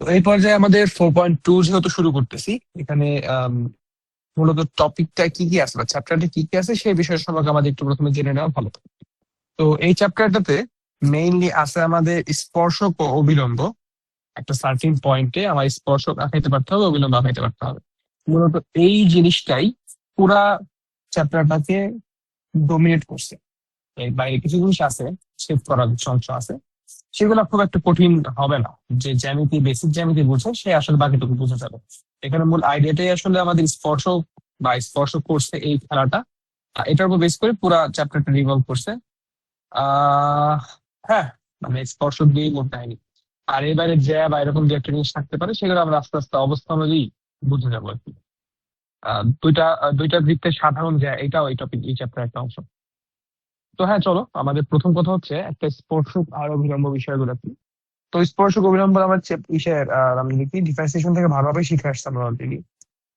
তো এই পর্যায়ে আমাদের 4.2 যেহেতু শুরু করতেছি, এখানে মূলত টপিকটা কি কি আছে বা চ্যাপ্টারটা কি কি আছে সেই বিষয় সম্পর্কে আমাদের একটু প্রথমে জেনে নেওয়া ভালো। তো এই চ্যাপ্টারটাতে মেইনলি আছে আমাদের স্পর্শক ও অবিলম্ব। একটা সার্টিন পয়েন্টে আমার স্পর্শক আঁকাইতে পারতে হবে, অবিলম্ব আঁকাইতে পারতে হবে। মূলত এই জিনিসটাই পুরা চ্যাপ্টারটাকে ডোমিনেট করছে। এর বাইরে কিছু জিনিস আছে, শেপ করার অংশ আছে, সেগুলো খুব একটা কঠিন হবে না। যে জ্যামিতি, বেসিক জ্যামিতি বুঝে সে আসলে বাকিটুকু বুঝে যাবে। এখানে মূল আইডিয়াটাই আসলে আমাদের স্পর্শ বা স্পর্শ করছে এই খেলাটা, এটার উপর বেস করে পুরা চ্যাপ্টারটা রিভলভ করছে। আহ হ্যাঁ, মানে স্পর্শ দিয়েই মূল কাহিনী। আর এবারে জ্যা বা এরকম যে একটা জিনিস থাকতে পারে সেগুলো আমরা আস্তে আস্তে অবস্থা অনুযায়ী বুঝে যাবো আর কি। দুইটা বৃত্তের সাধারণ জ্যা, এটাও এই টপিক, এই চ্যাপ্টার একটা অংশ। তো হ্যাঁ, চলো আমাদের প্রথম কথা হচ্ছে একটা স্পর্শক আর অভিলম্ব বিষয়গুলো কি। তো স্পর্শক অবিলম্ব আমার ইসের আমি লিখি ডিফারেন্সিয়েশন থেকে ভালোভাবে শিখে আসতাম অলরেডি।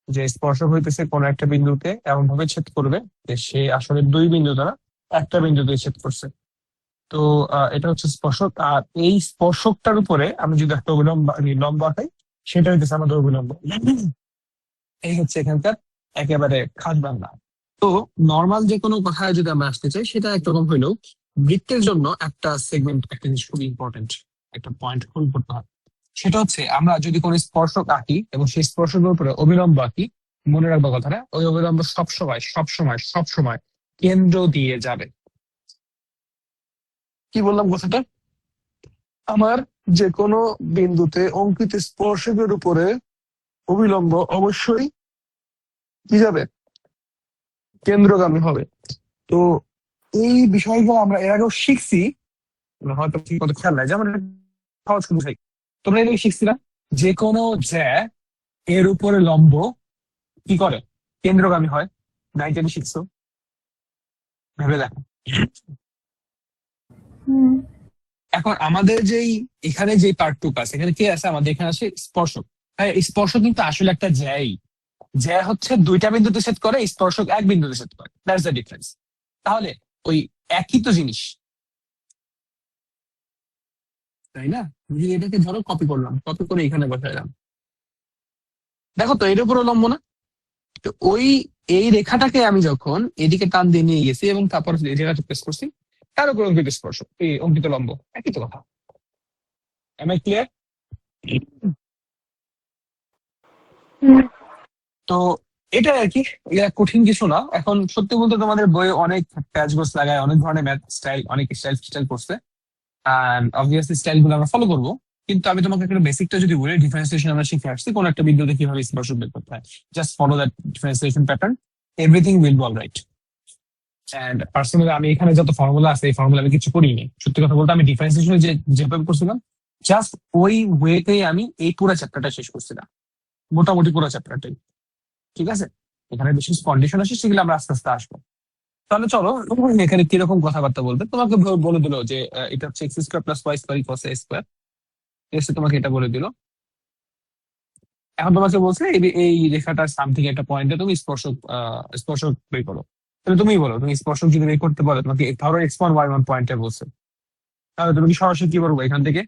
যে স্পর্শক হইতেছে কোন একটা বিন্দুতে এমন ভাবে ছেদ করবে যে সে আসলে দুই বিন্দু দ্বারা একটা বিন্দুতে ছেদ করছে। তো এটা হচ্ছে স্পর্শক। আর এই স্পর্শকটার উপরে আমি যদি একটা অবিলম্ব লম্ব আঁকাই, সেটা হইতেছে আমাদের অবিলম্ব। এই হচ্ছে এখানকার একেবারে খাস বাংলা। তো নর্মাল যে কোনো কথায় যদি আমরা আসতে চাই, সেটা একরকম হইলেও বৃত্তের জন্য একটা সেগমেন্ট, একটা জিনিস খুব ইম্পর্টেন্ট, একটা পয়েন্ট খুব করতে হয়। সেটা হচ্ছে আমরা যদি কোনো স্পর্শক আঁকি এবং সেই স্পর্শকের উপরে অবিলম্ব আঁকি, মনে রাখবো কথাটা, ওই অবিলম্ব সবসময় সবসময় সবসময় কেন্দ্র দিয়ে যাবে। কি বললাম কথাটা? আমার যে কোনো বিন্দুতে অঙ্কিত স্পর্শকের উপরে অবিলম্ব অবশ্যই কি যাবে? কেন্দ্রগামী হবে। তো এই বিষয়গুলো আমরা এর আগেও শিখছি, হয়তো ঠিক মতো খেয়াল নাই। যেমন সহজ করে বুঝাই, তোমরা এর আগে শিখছি না যে কোনো জ্যা এর উপরে লম্ব কি করে? কেন্দ্রগামী হয়। নাইনটেনে শিখছো, ভেবে দেখো। হুম। এখন আমাদের যেই এখানে যে পার্টটুকু আছে, এখানে কি আছে? আমাদের এখানে আছে স্পর্শক। হ্যাঁ, স্পর্শক কিন্তু আসলে একটা জ্যাই। জ্যা হচ্ছে দুইটা বিন্দুতে ছেদ করে, স্পর্শক এক বিন্দুতে ছেদ করে। That's the difference. তাহলে ওই একই তো জিনিস, তাই না? যদি এটাকে ধরো কপি করলাম, কপি করে এখানে বসাইলাম, দেখো তো এর উপর লম্ব না? তো ওই এই রেখাটাকে আমি যখন এদিকে টান দিয়ে নিয়ে গেছি এবং তারপর এই জায়গাটা প্রেস করছি, তার উপর অঙ্কিত স্পর্শ, এই অঙ্কিত লম্ব, একই তো কথা। Am I clear? হুম। তো এটা আর কি, এটা কঠিন কিছু না। এখন সত্যি বলতে তোমাদের বইয়ে অনেক প্যাচ গোছ লাগায়, অনেক ধরনের ম্যাথ স্টাইল, অনেক স্টাইল স্টাইল করছে। অ্যান্ড অবভিয়াসলি স্টাইল গুলো আমরা ফলো করবো। কিন্তু আমি তোমাকে একটা বেসিকটা যদি বলি, ডিফারেন্সিয়েশন আমরা শিখে আসছি কোন একটা বিন্দুতে কিভাবে স্পর্শক বের করতে হয়। Just follow that differentiation pattern, everything will be alright. And personally আমি এখানে যত ফর্মুলা আছে, এই ফর্মুলা আমি কিছু করিনি। সত্যি কথা বলতে আমি ডিফারেন্সিয়েশন যেভাবে করছিলাম, জাস্ট ওই ওয়েতেই আমি এই পুরো চ্যাপ্টারটা শেষ করছিলাম, মোটামুটি পুরো চ্যাপ্টারটাই। ঠিক আছে, এখানে বিশেষ কন্ডিশন আছে, সেগুলো আমরা আস্তে আস্তে আসবো। তাহলে চলো, এখানে কিরকম কথাবার্তা বলবে তোমাকে বলে দিল যে এটা হচ্ছে x square plus y square equals a square. এসে তোমাকে এটা বলে দিল। এখন তোমাকে বলছে এই রেখাটার সামথিং একটা পয়েন্টে তুমি স্পর্শক বের করো। তাহলে তুমিই বলো, তুমি স্পর্শক যদি বের করতে বলো, তোমাকে ধরো x1 y1 পয়েন্টে বলছে, তাহলে তুমি কি সরাসরি কি করবো? এখান থেকে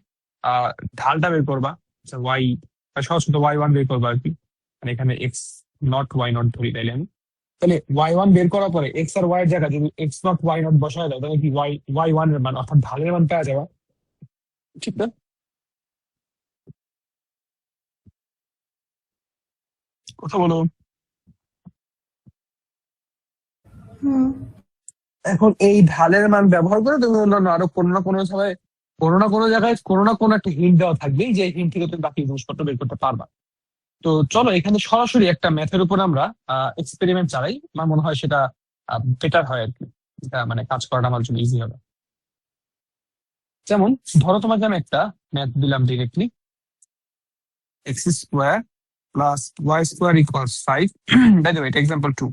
আহ ঢালটা বের করবা, ওয়াই, সরাসরি ওয়াই ওয়ান বের করবা আর কি। মানে এখানে এক্স নট ওয়াই নট ধরি, তাইলে আমি, তাহলে ওয়াই ওয়ান বের করার পরে এক্স আর ওয়াই এর জায়গায় যদি এক্স নট ওয়াই নট বসায় দাও, তাহলে কি ওয়াই ওয়াই ওয়ান এর মান অর্থাৎ ঢালের মান পাওয়া যাবে। ঠিক না? কথা বলো। হুম। এখন এই ঢালের মান ব্যবহার করে তুমি অন্যান্য আরো কোনো না কোনো সময়, কোনো না কোনো জায়গায় কোনো না কোনো একটা হিন্ট দেওয়া থাকবে, যে হিন্ট থেকে তুমি বাকি জিনিসপত্র বের করতে পারবা। তো চলো এখানে সরাসরি একটা ম্যাথের উপর আমরা এক্সপেরিমেন্ট চালাই। আমার মনে হয় সেটা বেটার হয় আর কি। এটা মানে কাজ করাটা আমার জন্য ইজি হবে। যেমন ধরো তোমাকে আমি একটা ম্যাথ দিলাম directly, x square plus y square equals 5। By the way, এটা এক্সাম্পল 2।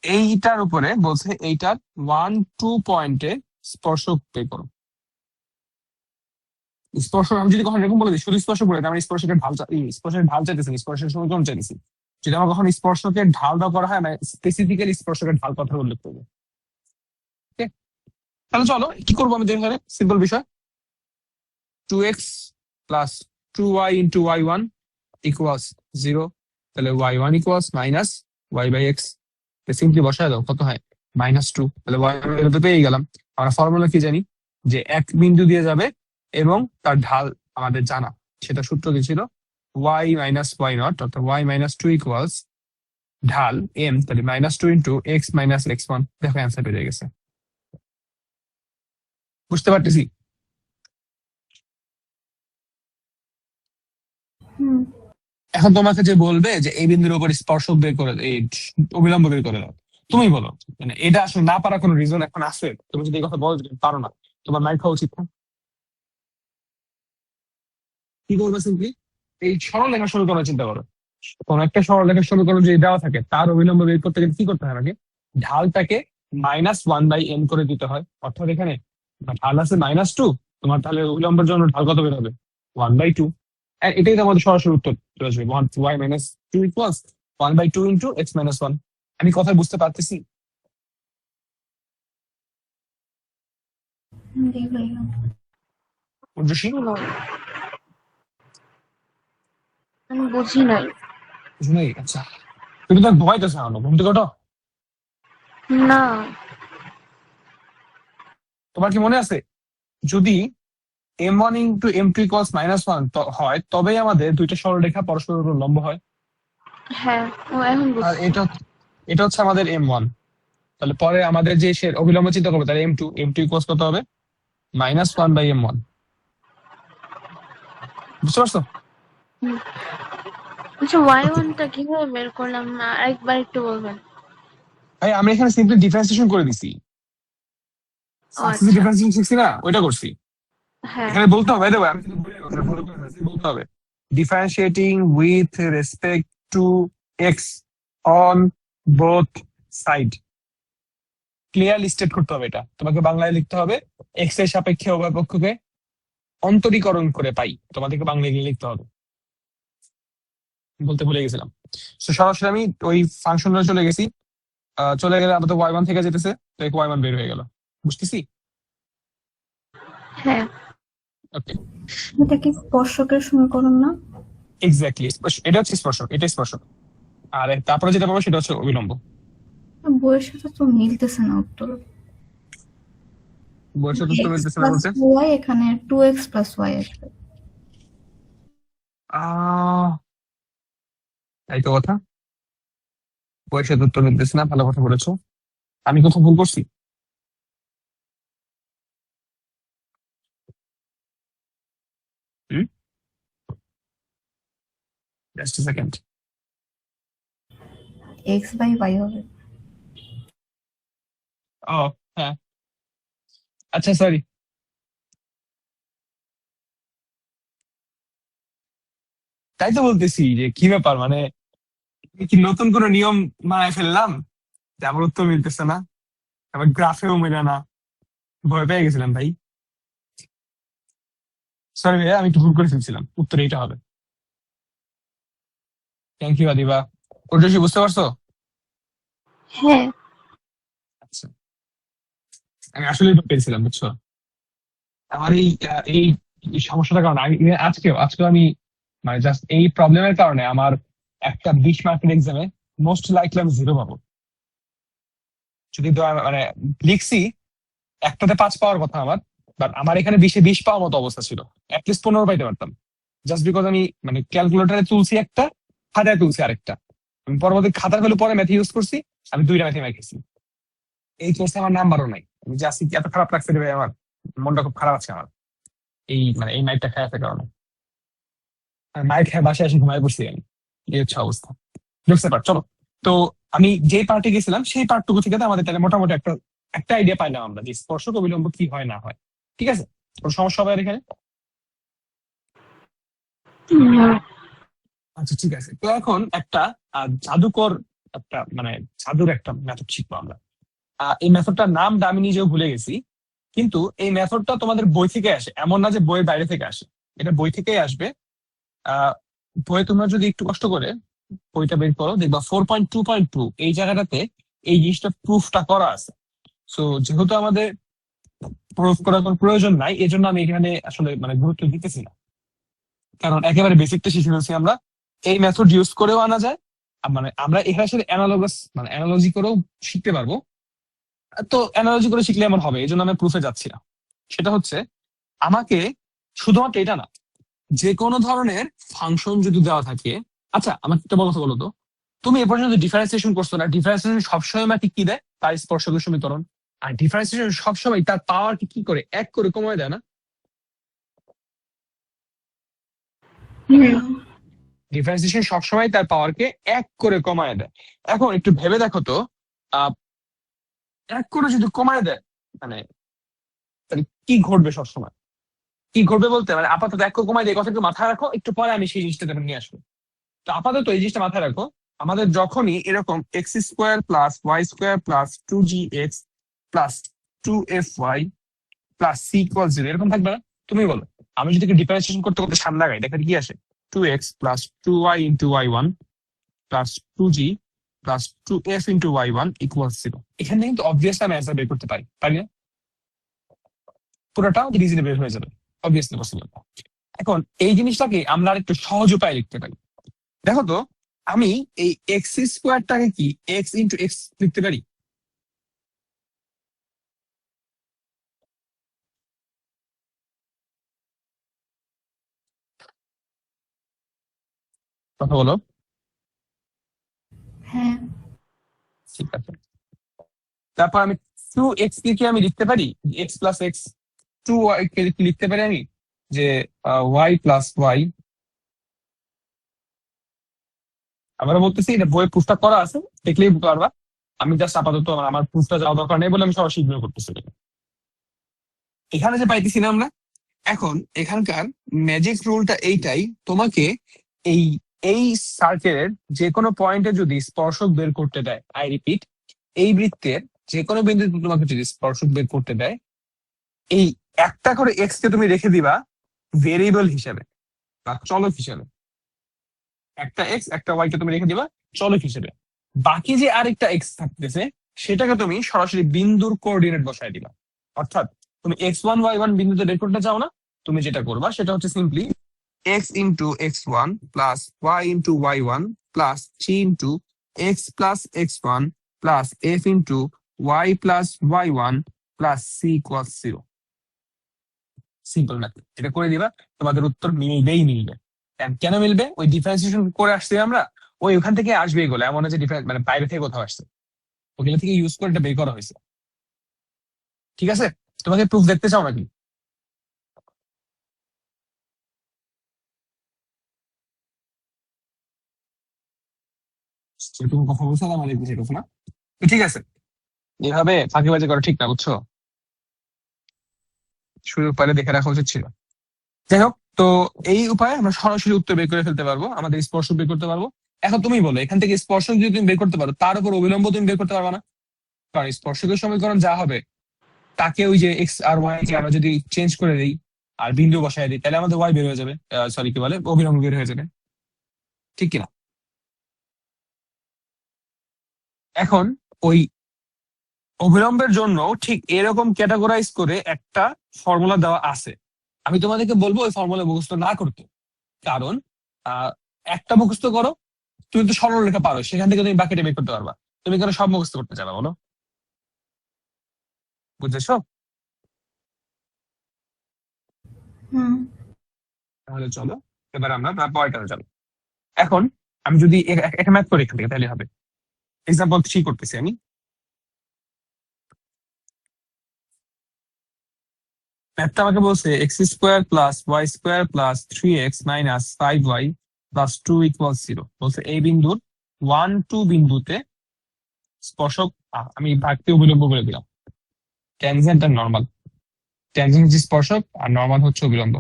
এইটার উপরে বলছে এইটার 1-2 পয়েন্টে স্পর্শক বের করো। স্পর্শ আমি যদি কখন এরকম বলে দিই, শুধু স্পর্শ বলে দিই, আমার স্পর্শকের ঢাল স্পর্শের ঢাল চাইতেছি, স্পর্শের সমীকরণ চাইতেছি। যদি আমার কখন স্পর্শকের ঢাল দেওয়া করা হয়, মানে স্পেসিফিক্যালি স্পর্শকের ঢাল কথা উল্লেখ করবো। ঠিক আছে? তাহলে চলো কি করবো আমি এখানে, সিম্পল বিষয়। 2x plus 2y into y1 equals 0, তাহলে y1 equals minus y by x. Simply বসায় দাও, কত হয় -2, তাহলে y তো পেয়ে গেলাম। আমরা ফর্মুলা কি জানি যে এক বিন্দু দিয়ে যাবে এবং তার ঢাল আমাদের জানা, সেটা সূত্র কি ছিল y মাইনাস y নট, অর্থাৎ y মাইনাস 2 ইকুয়ালস ঢাল m, তাহলে -2 ইন্টু এক্স মাইনাস x1। দেখো অ্যান্সার বেরিয়ে গেছে। বুঝতে পারতেছি? হুম। এখন তোমাকে যে বলবে যে এই বিন্দুর উপর স্পর্শক বের করে এই অবিলম্ব বের করে দাও, তুমি বলো মানে এটা আসলে না পারার কোনো রিজন এখন আছে? তুমি যদি এই কথা বলো যে পারো না, তোমার মাইর খাওয়া উচিত না? কি করবে সিম্পলি এই সরলরেখা সমীকরণ চিন্তা করো। কোন একটা সরলরেখা সমীকরণ যদি দেওয়া থাকে তার অবিলম্ব বের করতে গেলে কি করতে হয়? আমাকে ঢালটাকে -1/m করে দিতে হয়। অর্থাৎ এখানে ঢাল আছে -2, তোমার তাহলে অবিলম্বের জন্য ঢাল কত বের হবে? 1/2। এটাই তো আমাদের সরাসরি উত্তর চলে আসবে, y minus 2 equals 1/2 into x minus 1। আমি কথা বুঝতে পারতেছি? জি ভাইয়া। উর্জশী, আমি বুঝি নাই। বুঝো নাই? আচ্ছা, তুমি তো ঘুমাইতেছো না, ঘুম থেকে ওঠো। না। তোমার কি মনে আছে যদি m1 ইন্টু m2 ইকুয়ালস -1 হয় তবেই আমাদের দুইটা সরলরেখা পরস্পরের উপর লম্ব হয়। হ্যাঁ, ও এখন আর বুঝছি। এটা হচ্ছে আমাদের m1। তাহলে পরে আমাদের যে সে অবিলম্ব চিন্তা করবো, তাহলে m2 ইকুয়ালস কত হবে? -1/m1। বুঝতে পারছো? হুম। আচ্ছা, y1 টা কিভাবে বের করলাম না, আরেকবার একটু বলবেন? ভাই আমি এখানে সিম্পলি ডিফারেন্সিয়েশন করে দিছি, ও সাকসেসিভ আচ্ছা। ডিফারেন্সিয়েশন শিখছি না, ওইটা করছি। হ্যাঁ। এখানে বলতে হবে, দেখো আমি কিন্তু ভুল করে ফেলছি, বলতে হবে differentiating with respect to x on both side. Clearly state করতে হবে, এটা তোমাকে বাংলায় লিখতে হবে। এক্স এর সাপেক্ষে উভয় পক্ষকে অন্তরীকরণ করে পাই, তোমাদেরকে বাংলায় লিখতে হবে। বলতে ভুলে গেছিলাম। তো সরাসরি আমি ওই ফাংশনে চলে গেছি। চলে গেলে আমাদের y1 থেকে যেতেছে, তো y1 বের হয়ে গেল। বুঝতেছি? হ্যাঁ। ওকে, এটা কি স্পর্শকের সমীকরণ না? এক্স্যাক্টলি, এটা হচ্ছে স্পর্শক, এটা স্পর্শক। আর তারপরে যেটা পাবো সেটা হচ্ছে অবিলম্ব। বইয়ের সাথে তো মিলতেছে না উত্তর। বয়স তো এক্স মিলতেছে না প্লাস বলছে। ওয়াই, এখানে 2x প্লাস ওয়াই আসবে। তাই তো কথা, বয়সের উত্তর মিলতেছে না, ভালো কথা বলেছো। আমি কোথাও ভুল করছি? Just second. X by y হবে। ও হ্যাঁ, আচ্ছা সরি। তাই তো বলতেছি যে কি ব্যাপার, মানে কি নতুন কোনো নিয়ম বানায় ফেললাম যে আমার উত্তর মিলতেছে না, আবার গ্রাফেও মেলে না। ভয় পেয়ে গেছিলাম ভাই। সরি ভাইয়া, আমি একটু ভুল করে ফেলছিলাম, উত্তর এইটা হবে। Thank you Adiba. ওরজসী, বুঝতে পারছো? হ্যাঁ। আচ্ছা, আমি আসলে পেরেছিলাম, বুঝছো? আমার এই সমস্যাটার কারণে আমি আজকেও আমি মানে জাস্ট এই প্রবলেমের কারণে আমার একটা 20 মার্কের এক্সামে মোস্ট লাইকলি আমি 0 পাবো। যদি মানে লিখছি একটাতে 5 পাওয়ার কথা আমার, বাট আমার এখানে 20-এ 20 পাওয়ার মতো অবস্থা ছিল। অ্যাটলিস্ট 15 পাইতে পারতাম, জাস্ট বিকজ আমি মানে ক্যালকুলেটারে তুলছি একটা, খাতায় তুলছি আরেকটা। আমি পরবর্তী খাতার হলে পরে ম্যাথ ইউজ করছি, আমি 2টা ম্যাথে মাইকেছি। এই কোর্সে আমার নাম্বারও নাই। আমি যে আসি এত খারাপ লাগছে রে ভাই, আমার মনটা খুব খারাপ আছে আমার, এই মানে এই মাইকটা খায় আসার কারণে। আর মাইক খেয়ে বাসায় এসে ঘুমায় পড়ছি আমি। এই হচ্ছে অবস্থা। বুঝতে পার, চলো। তো আমি যে পার্টে গেছিলাম সেই পার্টটুকু থেকে তো আমাদের তাহলে মোটামুটি একটা একটা আইডিয়া পাইলাম আমরা যে স্পর্শক অবিলম্ব কি হয় না হয়। ঠিক আছে, কোনো সমস্যা হবে আর এখানে? না। আচ্ছা ঠিক আছে, তো এখন একটা জাদুকর একটা মানে জাদুর একটা মেথড শিখবো আমরা। এই মেথডটার নামটা আমি নিজেও ভুলে গেছি, কিন্তু এই মেথডটা তোমাদের বই থেকে আসে, এমন না যে বইয়ের বাইরে থেকে আসে, এটা বই থেকেই আসবে। আহ বইয়ে তোমরা যদি একটু কষ্ট করে বইটা বের করো, দেখবা 4.2.2 এই জায়গাটাতে এই জিনিসটা প্রুফটা করা আছে। সো যেহেতু আমাদের প্রুফ করার কোনো প্রয়োজন নাই, এই জন্য আমি এখানে আসলে মানে গুরুত্ব দিতেছি না, কারণ একেবারে বেসিকটা শিখে ফেলছি আমরা। এই মেথড ইউজ করেও আনা যায়, মানে আমরা এখানে আসলে অ্যানালগাস মানে অ্যানালজি করেও শিখতে পারবো। তো অ্যানালজি করে শিখলে এমন হবে, এই জন্য আমি প্রুফে যাচ্ছি না। সেটা হচ্ছে আমাকে শুধুমাত্র এটা না, যে কোনো ধরনের ফাংশন যদি দেওয়া থাকে। আচ্ছা আমাকে একটা বলো তো, বলো তো, তুমি এ পর্যন্ত ডিফারেন্সিয়েশন করছো না? ডিফারেন্সিয়েশন সবসময় আমাকে কি দেয়? তার স্পর্শকের সমীকরণ। আর ডিফারেন্সিয়েশন সবসময় তার পাওয়ারকে কি করে, এক করে কমায় দেয় না? হুম। ডিফারেন্সিয়েশন সবসময় তার পাওয়ারকে এক করে কমায় দেয়। এখন একটু ভেবে দেখো তো, আহ এক করে যদি কমায় দেয়, মানে তাহলে কি ঘটবে সবসময়? কি ঘটবে বলতে মানে আপাতত এক করে কমায় দেয়, কথা একটু মাথায় রাখো, একটু পরে আমি সেই জিনিসটা তেমন নিয়ে আসবো। তো আপাতত এই জিনিসটা মাথায় রাখো, আমাদের যখনই এরকম x square plus y square plus 2gx plus 2fy plus c equal 0 এরকম থাকবে না? তুমি বলো, আমি যদি ডিফারেন্সিয়েশন করতে করতে সামনে লাগাই, দেখেন কি আসে? 2x plus 2y into y1 plus 2g plus 2f into y1 equal 0। এখানে কিন্তু অবভিয়াসলি আমি অ্যান্সার বের করতে পারি, পারি না? পুরোটা ইজিলি বের হয়ে যাবে, অবভিয়াসলি পসিবল। এখন এই জিনিসটাকে আমরা আরেকটু সহজ উপায়ে লিখতে পারি। দেখো তো, আমি এই এক্স স্কোয়ারটাকে কি এক্স ইন্টু এক্স লিখতে পারি? কথা বলো। হ্যাঁ। ঠিক আছে, তারপর আমি 2x কে কি আমি লিখতে পারি এক্স প্লাস এক্স? 2y কে কি লিখতে পারি আমি যে ওয়াই প্লাস ওয়াই? আবার বলতেছি, এটা বইয়ের প্রুফটা করা আছে, দেখলেই বুঝতে পারবা। আমি জাস্ট আপাতত আমার প্রুফটা যাওয়া দরকার নেই বলে আমি সরাসরি ইগনোর করতেছি। এখানে যে পাইতেছি না আমরা, এখন এখানকার ম্যাজিক রুলটা এইটাই, তোমাকে এই এই সার্কেলের যে কোনো পয়েন্টে যদি স্পর্শক বের করতে দেয়, আই রিপিট, এই বৃত্তের যে কোনো বিন্দুতে তোমাকে যদি স্পর্শক বের করতে দেয়, এই একটা করে এক্স কে তুমি রেখে দিবা ভেরিয়েবল হিসেবে বা চলক হিসেবে। একটা এক্স একটা ওয়াই কে তুমি রেখে দিবা চলক হিসেবে। বাকি যে আরেকটা এক্স থাকতেছে সেটাকে তুমি সরাসরি বিন্দুর কোঅর্ডিনেট বসায় দিবা। অর্থাৎ তুমি x1 y1 বিন্দুতে বের করতে চাও না, তুমি যেটা করবা সেটা হচ্ছে simply x into x1 plus y into y1 plus 3 into x plus x1 plus f into y plus y1 plus c equal 0। Simple math, এটা করে দিবা, তোমাদের উত্তর মিলবেই মিলবে। And কেন মিলবে? ওই ডিফারেন্সিয়েশন করে আসছে আমরা, ওই ওখান থেকে আসবে এগুলো, এমন না যে ডিফারেন্স মানে বাইরে থেকে কোথাও আসছে, ওগুলো থেকে ইউজ করে এটা বের করা হয়েছে। ঠিক আছে, তোমাকে প্রুফ দেখতে চাও নাকি? সেরকম কথা বলছো, আমার দেখতে সেরকম না। তো ঠিক আছে, এভাবে ফাঁকিবাজি করা ঠিক না, বুঝছো? সুযোগ পাইলে দেখে রাখা উচিত ছিল। যাই হোক, তো এই উপায়ে আমরা সরাসরি উত্তর বের করে ফেলতে পারবো, আমাদের স্পর্শক বের করতে পারবো। এখন তুমি বলো, এখান থেকে স্পর্শক যদি তুমি বের করতে পারো, তার উপর অবিলম্ব তুমি বের করতে পারবা না? কারণ স্পর্শকের সমীকরণ যা হবে, তাকে ওই যে এক্স আর ওয়াই কে আমরা যদি চেঞ্জ করে দিই আর বিন্দু বসায় দিই, তাহলে আমাদের ওয়াই বের হয়ে যাবে, সরি কি বলে, অবিলম্ব বের হয়ে যাবে। ঠিক কিনা? এখন ওই অবিলম্বের জন্য ঠিক এরকম ক্যাটাগরাইজ করে একটা ফর্মুলা দেওয়া আছে। আমি তোমাদেরকে বলবো ওই ফর্মুলা মুখস্থ না করতে, কারণ আহ একটা মুখস্থ করো, তুমি তো সরলরেখা পারো, সেখান থেকে তুমি বাকিটা বের করতে পারবা। তুমি কেন সব মুখস্থ করতে চাবা বলো? বুঝেছো? হুম। তাহলে চলো এবার আমরা পরেরটাতে যাবো। এখন আমি যদি একটা ম্যাথ করি এখান থেকে, তাহলে হবে। এক্সাম্পল 3 করতেছি আমি। ম্যাথটা আমাকে বলছে x square plus y square plus 3x minus 5y plus 2 equal 0। বলছে এই বিন্দুর 1 2 বিন্দুতে স্পর্শক, আমি ভাগকে অবিলম্ব বলে দিলাম, ট্যানজেন্ট আর নর্মাল। ট্যানজেন্ট হচ্ছে স্পর্শক আর নর্মাল হচ্ছে অবিলম্ব।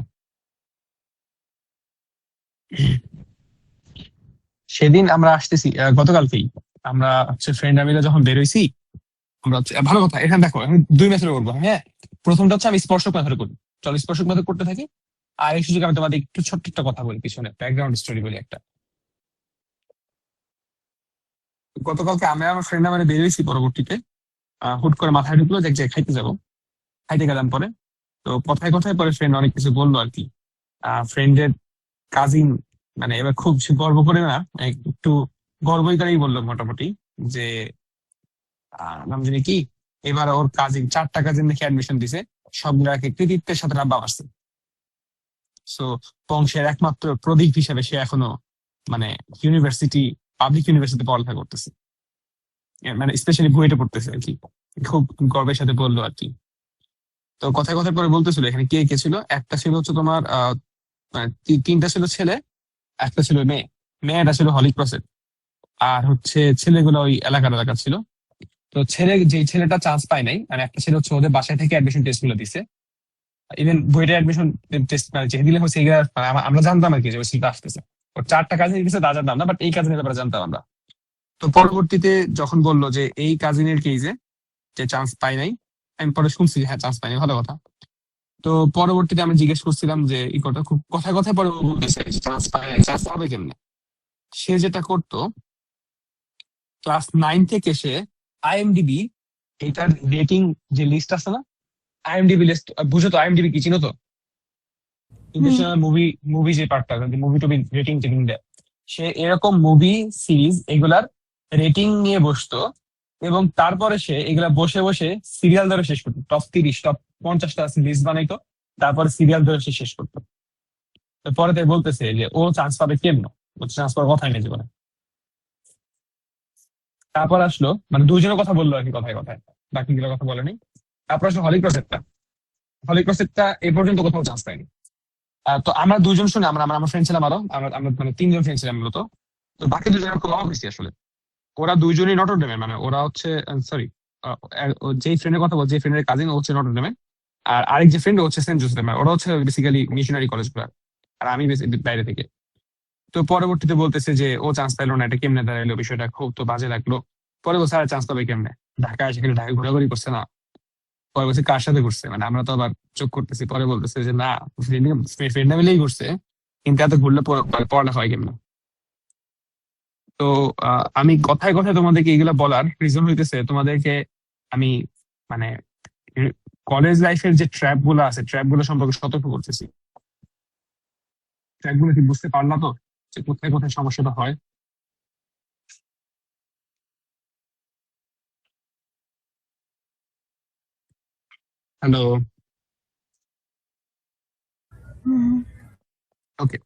সেদিন আমরা আসতেছি, গতকালকেই আমরা হচ্ছে ফ্রেন্ডরা মিলে যখন বেরোইছি, আমরা হচ্ছে ভালো কথা, এখানে দেখো এখন দুই মেথড করবো। হ্যাঁ, প্রথমটা হচ্ছে আমি স্পর্শক মেথড করি, চলো স্পর্শক মেথড করতে থাকি। আর এই সুযোগে আমি তোমাদের একটু ছোট্ট একটা কথা বলি, পিছনে ব্যাকগ্রাউন্ড স্টোরি বলি একটা। গতকালকে আমি আমার ফ্রেন্ডরা মানে বেরোইছি, পরবর্তীতে হুট করে মাথায় ঢুকলো যে এক জায়গায় খাইতে যাবো। খাইতে গেলাম পরে। তো কথায় কথায় পরে ফ্রেন্ড অনেক কিছু বললো আর কি। ফ্রেন্ডের কাজিন, মানে এবার খুব সে গর্ব করে না, একটু গর্বই করেই বললো মোটামুটি যে নাম জানি কি, এবার ওর কাজিন 4টা কাজিন দেখে অ্যাডমিশন দিছে, সবগুলাকে কৃতিত্বের সাথে রাব্বা মারছে। সো বংশের একমাত্র প্রদীপ হিসেবে সে এখনো মানে ইউনিভার্সিটি, পাবলিক ইউনিভার্সিটিতে পড়ালেখা করতেছে, মানে স্পেশালি বুয়েটে পড়তেছে আর কি। খুব গর্বের সাথে বললো আর কি। তো কথায় কথায় পরে বলতেছিল এখানে কে কে ছিল। একটা ছিল হচ্ছে তোমার মানে 3টা ছিল ছেলে, একটা ছিল মেয়ে। মেয়েটা ছিল হলি ক্রসের, আর হচ্ছে ছেলেগুলো ওই এলাকার এলাকা ছিল। তো যে ছেলেটা চান্স পায় নাই, মানে একটা ছেলে হচ্ছে ওদের বাসায় থেকে অ্যাডমিশন টেস্ট গুলো দিছে। ইভেন বুয়েটের অ্যাডমিশন টেস্ট মানে যে দিলে হচ্ছে এগুলা মানে আমরা জানতাম আর কি যে ওই সিটটা আসতেছে। ওর 4টা কাজিন দিছে তা জানতাম না, বাট এই কাজিনের ব্যাপারে জানতাম আমরা। তো পরবর্তীতে যখন বললো যে এই কাজিনের কেসে যে চান্স পাই নাই, আমি পরে শুনছি যে হ্যাঁ চান্স পাইনি, ভালো কথা। তো পরবর্তীতে আমি জিজ্ঞেস করছিলাম যে এই কথা খুব কথায় কথায় পরে ও বলতেছে চান্স পাই নাই, চান্স হবে কেমনে। সে যেটা করতো, ক্লাস 9 থেকে সে আইএমডিবি, এটার রেটিং যে লিস্ট আছে না, আইএমডিবি লিস্ট, বুঝো তো আইএমডিবি কি, চিনো তো? হুম। ইন্টারন্যাশনাল মুভি মুভি যে পার্টটা, মুভি টুভি রেটিং টেটিং দেয়, সে এরকম মুভি সিরিজ এগুলার রেটিং নিয়ে বসতো। এবং তারপরে সে এগুলা বসে বসে সিরিয়াল ধরে শেষ করতো, টপ 30 টপ 50টা লিস্ট বানাইতো, তারপরে সিরিয়াল ধরে সে শেষ করতো। তো পরে তাই বলতেছে যে ও চান্স পাবে কেমন, ও চান্স পাওয়ার কথাই নেই জীবনে। তারপর আসলো মানে দুইজনের কথা বললো আর কি কথায় কথায়, বাকিগুলোর কথা বলেনি। তারপর আসলো হলিক্রসেরটা। হলিক্রসেরটা এ পর্যন্ত কোথাও চান্স পায়নি। তো আমরা দুজন শুনে, আমরা আমার ফ্রেন্ড ছিলাম আরো, আমরা আমরা মানে 3জন ফ্রেন্ড ছিলাম মূলত। তো বাকি দুজনের খুব অবাক হয়েছি আসলে। ওরা দুইজনই নটরডেমে, মানে ওরা হচ্ছে সরি, যেই ফ্রেন্ডের কথা বল, যে ফ্রেন্ডের কাজিন হচ্ছে নটরডেমে, আর আরেক যে ফ্রেন্ড হচ্ছে সেন্ট জোসেফ, ওরা হচ্ছে বেসিক্যালি মিশনারি কলেজ গুলো, আর আমি বাইরে থেকে। তো পরবর্তীতে বলতেছে যে ও চান্স পাইলো না, এটা কেমনে দাঁড়াইলো, বিষয়টা খুব তো বাজে লাগলো। পরে বলছে আর চান্স পাবে কেমনে, ঢাকায় সেখানে ঢাকা ঘোরাঘুরি করছে না। পরে বলছে কার সাথে করছে, মানে আমরা তো আবার চোখ করতেছি। পরে বলতেছে যে না, ফ্রেন্ডরা মিলেই করছে, কিন্তু এত ঘুরলে পড়ালেখা হয় কেমন। তো আমি কথায় কথায় তোমাদেরকে এগুলা বলার রিজন হইতেছে তোমাদেরকে আমি মানে কলেজ লাইফের যে ট্র্যাপ গুলো আছে, ট্র্যাপ গুলো সম্পর্কে সতর্ক করতেছি। ট্র্যাপ গুলো কি বুঝতে পারলা তো, যে কোথায় কোথায় সমস্যাটা হয়? হ্যালো। হুম। ওকে,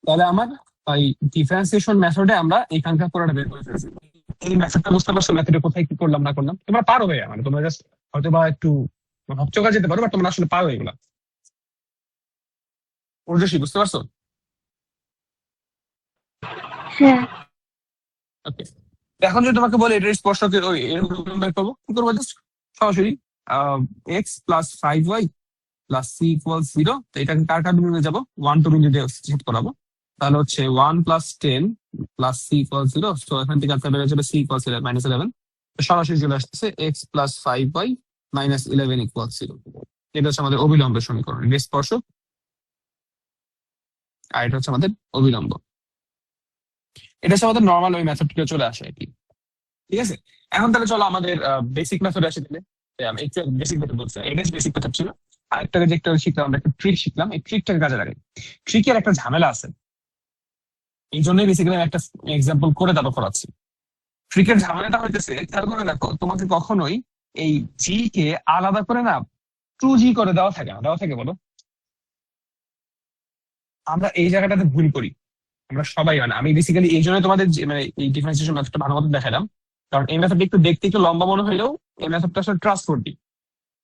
তাহলে আমার এই ডিফারেন্সিয়েশন মেথডে আমরা এখানকার পুরোটা বের করে ফেলছি। এই মেথডটা বুঝতে পারছো, মেথডে কোথায় কি করলাম না করলাম, তোমরা পারো ভাইয়া, মানে তোমরা জাস্ট হয়তো বা একটু হকচকা যেতে পারো, বাট তোমরা আসলে পারো এগুলা। উর্জশী, বুঝতে পারছো? হ্যাঁ। ওকে, এখন যদি তোমাকে বলে এটার স্পর্শকে ওই এরকম বের করবো, কি করবো? জাস্ট সরাসরি x+5y প্লাস সি ইকুয়াল 0। তো এটাকে কার কার বিন্দুতে যাবো, 1 2 বিন্দু দিয়ে সেট করাবো। তাহলে হচ্ছে 1+10 প্লাস সি ইকুয়াল 0। তো এখান থেকে আনসার বের হয়ে যাবে সি ইকুয়াল -11। তো সরাসরি চলে আসতেছে x+5y -11 ইকুয়াল 0। এটা হচ্ছে আমাদের অবিলম্বের সমীকরণ, এটা স্পর্শক, আর এটা হচ্ছে আমাদের অবিলম্ব। এটা হচ্ছে আমাদের নর্মাল ওই মেথড থেকে চলে আসে আর কি। ঠিক আছে, এখন তাহলে চলো আমাদের বেসিক মেথডে আসি তাহলে। আমি একটু বেসিক মেথড বলছি, এটা বেসিক মেথড ছিল। আরেকটা যে একটা শিখলাম, আমরা একটা ট্রিক শিখলাম, এই ট্রিকটাকে কাজে লাগাই। ট্রিকের একটা ঝামেলা আছে, এই জন্যই বেসিক্যালি আমি একটা এক্সাম্পল করে তারপর করাচ্ছি। ট্রিকের ঝামেলাটা হইতেছে, খেয়াল করে দেখো, তোমাকে কখনোই এই জি কে আলাদা করে না 2G করে দেওয়া থাকে না, দেওয়া থাকে বলো? আমরা এই জায়গাটাতে ভুল করি, আমরা সবাই। মানে আমি বেসিক্যালি এই জন্য তোমাদের মানে এই ডিফারেন্সিয়েশন মেথডটা ভালো মতো দেখালাম, কারণ এই মেথডটা একটু দেখতে একটু লম্বা মনে হলেও এই মেথডটা আসলে ট্রাস্টওয়ার্দি।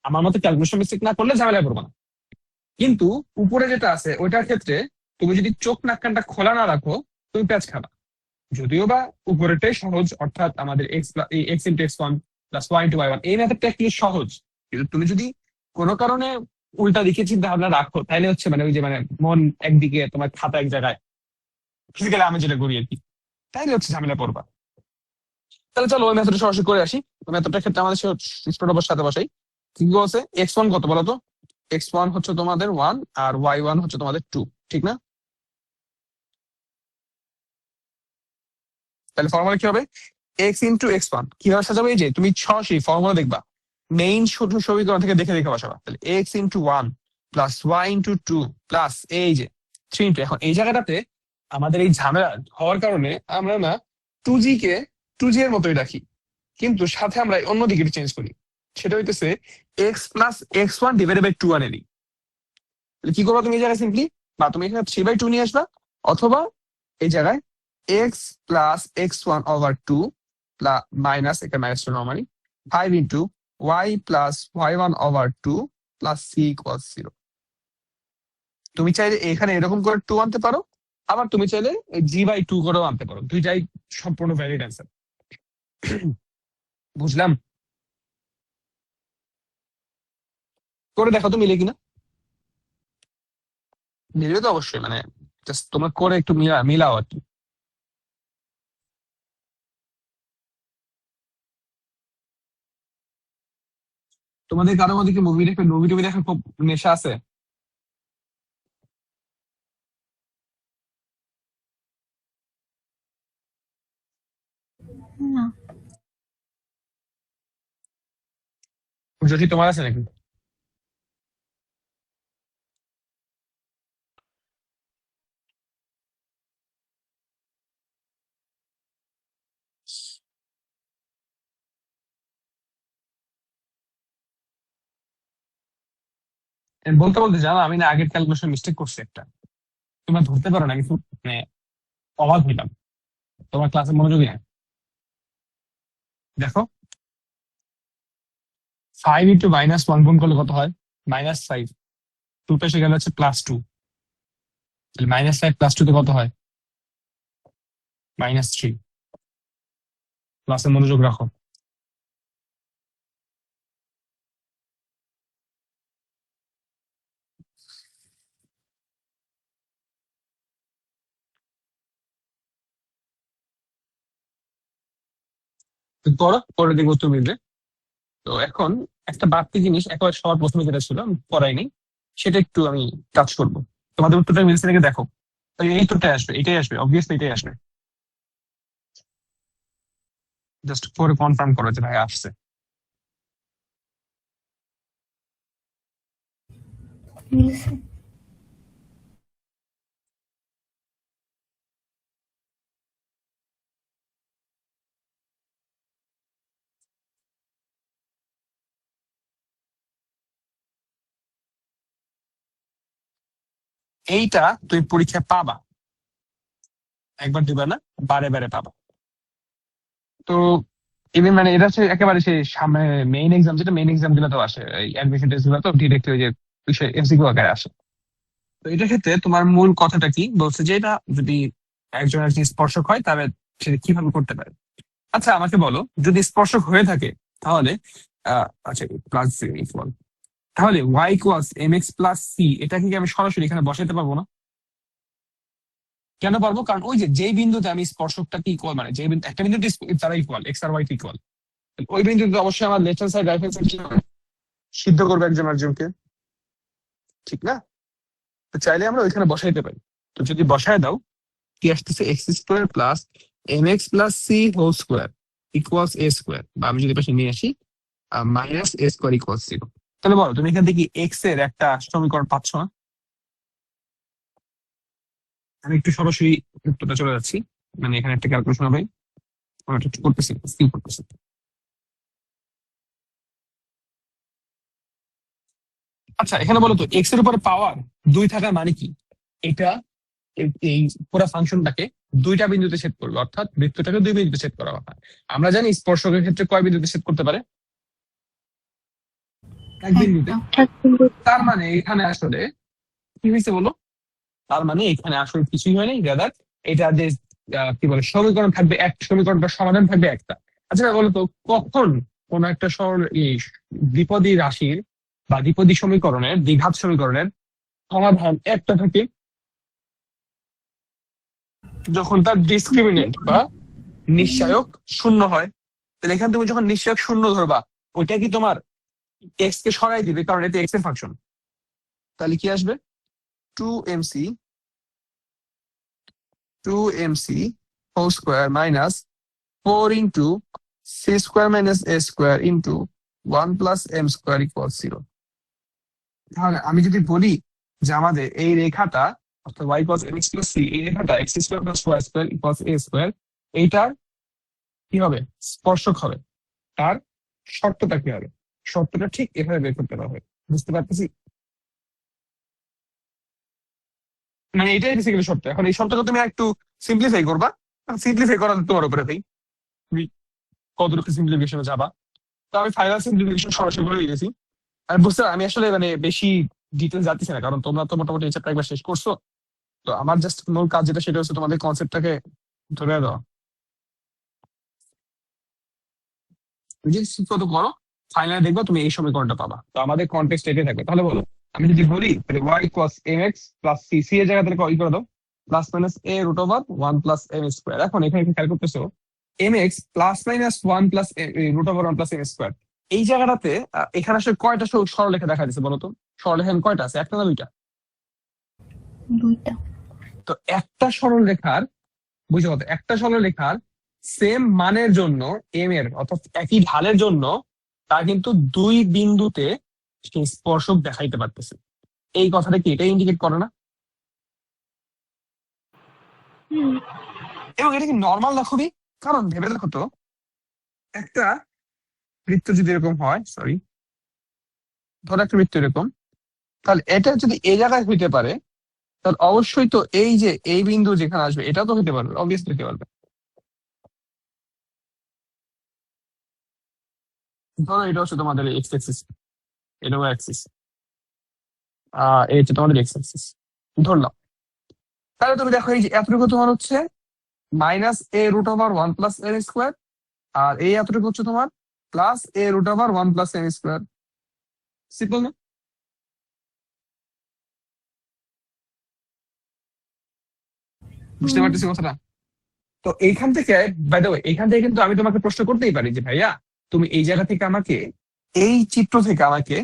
আমার মতো ক্যালকুলেশন মিস্টেক না করলে ঝামেলা করবো না। কিন্তু উপরে যেটা আছে ওইটার ক্ষেত্রে তুমি যদি চোখ নাক কানটা খোলা না রাখো, তুমি প্যাচ খাবা। যদিও বা উপরেটাই সহজ, অর্থাৎ আমাদের x+1 এই মেথডটা একটু সহজ, কিন্তু তুমি যদি কোনো কারণে উল্টা দিকে চিন্তা ভাবনা রাখো, তাহলে হচ্ছে মানে ওই যে মানে মন একদিকে, তোমার খাতা এক জায়গায়, ফিজিক্যালি আমি যেটা করি আর কি, তাইলে হচ্ছে ঝামেলা পড়বা। তাহলে চলো ওই মেথডটা সরাসরি করে আসি। ওই মেথডটার ক্ষেত্রে আমাদের স্টোর সাথে বসাই। কি বলছে, x1 কত বলো তো? x1 হচ্ছে তোমাদের 1, আর y1 হচ্ছে তোমাদের 2, ঠিক না? তাহলে ফর্মুলা কি হবে, x ইন্টু x1 কিভাবে সাজাবো? এই যে তুমি সরাসরি ফর্মুলা দেখবা, মেইন সমীকরণ থেকে দেখে দেখে বসাবা। তাহলে x into one plus y into two plus এই যে 3 ইন্টু, এখন এই জায়গাটাতে আমাদের এই ঝামেলা হওয়ার কারণে আমরা না 2g কে 2g এর মতোই রাখি, কিন্তু সাথে আমরা অন্যদিকে চেঞ্জ করি, সেটা হইতেছে x plus x one divided by 2 এনে দিই। কি করবো তুমি এই জায়গায় সিম্পলি, বা তুমি এখানে 3/2 নিয়ে আসবা, অথবা এই জায়গায় x plus x one over two minus, একটা minus two normally 5 into y plus y one over two plus c equal 0। তুমি চাইলে এখানে এরকম করে 2 আনতে পারো, আবার তুমি চাইলে g/2 করেও আনতে পারো, দুইটাই সম্পূর্ণ ভ্যালিড অ্যান্সার। বুঝলাম? করে দেখো তো মিলে কিনা। মিলবে তো অবশ্যই, মানে জাস্ট তোমরা করে একটু মিলাও আর কি। তোমাদের কারো মধ্যে কি মুভি টুভি দেখার খুব নেশা আছে? না। যদি তোমার আছে নাকি? বলতে বলতে জানো, আমি না আগের ক্যালকুলেশন মিস্টেক করছি একটা, তোমরা ধরতে পারো না কিন্তু, মানে অবাক হইলাম। তোমার ক্লাসে মনোযোগী না। দেখো 5 ইন্টু -1 গুণ করলে কত হয়? -5। 2 পেশে গেলে হচ্ছে +2। -5 +2 তে কত হয়? -3। ক্লাসে মনোযোগ রাখো। তো করো, করে দেখবো উত্তর মিলবে। তো এখন একটা বাড়তি জিনিস একেবারে সবার প্রথমে যেটা ছিল আমি পড়াইনি, সেটা একটু আমি টাচ করবো। তোমাদের উত্তরটা মিলছে নাকি দেখো। তো এই উত্তরটাই আসবে, এটাই আসবে, অবভিয়াসলি এটাই আসবে। জাস্ট পরে কনফার্ম করো যে ভাই আসছে। মিলছে। এইটা তুমি পরীক্ষায় পাবা, একবার দুইবার না, বারে বারে পাবা। তো ইভেন মানে এটা হচ্ছে একেবারে সেই সামনে মেইন এক্সাম, যেটা মেইন এক্সাম গুলো তো আসে, এই অ্যাডমিশন টেস্ট গুলো তো ডিরেক্টলি ওই যে বিষয় এমসিকিউ আকারে আসে। তো এটার ক্ষেত্রে তোমার মূল কথাটা কি বলছে, যে এটা যদি একজন আর কি স্পর্শক হয় তাহলে সেটা কিভাবে করতে পারে। আচ্ছা আমাকে বলো, যদি স্পর্শক হয়ে থাকে তাহলে আচ্ছা প্লাস ইকুয়াল, তাহলে y equals m x plus c, এটা কি আমি সরাসরি এখানে বসাইতে পারবো না? কেন পারবো? কারণ ওই যে যেই বিন্দুতে আমি স্পর্শকটাকে ইকুয়াল, মানে যে বিন্দু একটা বিন্দুতে তারা ইকুয়াল, এক্স আর ওয়াই ইকুয়াল, ওই বিন্দুতে অবশ্যই আমার left hand side right hand side কি হবে? সিদ্ধ করবে একজন আরেকজনকে, ঠিক না? তো চাইলে আমরা ওইখানে বসাইতে পারি। তো যদি বসায় দাও, কি আসতেছে? X square plus m x plus c whole square equals a square, বা আমি যদি পাশে নিয়ে আসি মাইনাস এ স্কোয়ার ইকুয়ালস 0। তাহলে বলো তুমি এখান থেকে এক্স এর একটা সমীকরণ পাচ্ছ না? আমি একটু সরাসরি উত্তরটা চলে যাচ্ছি, মানে এখানে একটা ক্যালকুলেশন হবে, আমি এটা একটু করতেছি, স্কিপ করতেছি। আচ্ছা এখানে বলো তো এক্স এর উপরে পাওয়ার 2 থাকার মানে কি? এটা এই পুরো ফাংশনটাকে দুইটা বিন্দুতে ছেদ করবে, অর্থাৎ বৃত্তটাকে 2 বিন্দুতে ছেদ করা হয়। আমরা জানি স্পর্শকের ক্ষেত্রে কয় বিন্দুতে ছেদ করতে পারে? 1 বিন্দুতে। তার মানে এখানে আসলে কি হয়েছে বলো? তার মানে এখানে আসলে কিছুই হয়নি, রাদার এটা যে কি বলে সমীকরণ থাকবে, এক সমীকরণটা সমাধান থাকবে একটা। আচ্ছা বলতো কখন কোন একটা সরল এই দ্বিপদী রাশির বা দ্বিপদী সমীকরণের, দ্বিঘাত সমীকরণের সমাধান একটা থাকে? যখন তার ডিসক্রিমিনেন্ট বা নিশ্চায়ক শূন্য হয়। তাহলে এখানে তুমি যখন নিশ্চয়ক শূন্য ধরবা, ওইটা কি তোমার এক্স কে সরাই দিবে, কারণ এটা এক্স এর ফাংশন। তাহলে কি আসবে? 2mc 2mc whole square minus 4 into c square minus a square into 1+m² equal 0। তাহলে আমি যদি বলি যে আমাদের এই রেখাটা অর্থাৎ y equal mx plus c, এই রেখাটা x² plus y² equal a², এইটার কি হবে? স্পর্শক হবে। তার শর্তটা কি হবে? শর্তটা ঠিক এভাবে বের করতে হবে। বুঝতে পারতেছি? মানে এটাই বেসিক্যালি শর্ত। এখন এই শর্তটা তুমি একটু সিম্পলিফাই করবা। সিম্পলিফাই করা তোমার উপরে ভাই, তুমি কতটুকু সিম্পলিফিকেশনে যাবা। তো আমি ফাইনাল সিম্পলিফিকেশন সরাসরি করে দিয়েছি। আমি বুঝতে, আমি আসলে মানে বেশি ডিটেল যাচ্ছি না, কারণ তোমরা তো মোটামুটি এই চ্যাপ্টার একবার শেষ করছো। তো আমার জাস্ট মূল কাজ যেটা, সেটা হচ্ছে তোমাদের কনসেপ্টটাকে ধরে দেওয়া। তুমি যদি ঠিক মতো করো, ফাইনালি দেখবা তুমি এই সমীকরণটা পাবা। তো আমাদের কনটেক্সট এটাই থাকবে। তাহলে বলো, আমি যদি বলি তাহলে y equal mx plus c, c এর জায়গায় তাহলে ই করে দাও plus minus a root over 1+m²। এখন এখানে কি খেয়াল করতেছো, mx plus minus 1+ root over 1+m²। এই জায়গাটাতে এখানে আসলে কয়টা সরলরেখা দেখা যাচ্ছে বলো তো? সরলরেখা কয়টা আছে, একটা না দুইটা? দুইটা। তো একটা সরলরেখার, বুঝতে পারতো, একটা সরলরেখার সেম মানের জন্য এম এর অর্থাৎ একই ঢালের জন্য তা কিন্তু দুই বিন্দুতে সেই স্পর্শক দেখাইতে পারতেছে। এই কথাটা কি এটা ইন্ডিকেট করে না? হুম। এবং এটা কি নর্মাল না খুবই? কারণ ভেবে দেখো তো, একটা বৃত্ত যদি এরকম হয়, সরি, ধরো একটা বৃত্ত এরকম, তাহলে এটা যদি এই জায়গায় হইতে পারে, তাহলে অবশ্যই তো এই যে এই বিন্দু যেখানে আসবে এটা তো হতে পারবে, অবভিয়াসলি হতে পারবে। ধরো এটা হচ্ছে তোমাদের এক্স অ্যাক্সিস, এটা ওয়াই অ্যাক্সিস, এই হচ্ছে তোমাদের এক্স অ্যাক্সিস ধরলাম। তাহলে তুমি দেখো এই যে এতটুকু তোমার হচ্ছে -a√1+m², আর এই এতটুকু হচ্ছে তোমার +a√1+m²। সিম্পল না? বুঝতে পারতেছি কথাটা? তো এইখান থেকে, বাই দ্য ওয়ে, এইখান থেকে কিন্তু আমি তোমাকে প্রশ্ন করতেই পারি যে ভাইয়া, তুমি এই জায়গা থেকে আমাকে, এই চিত্র থেকে আমাকে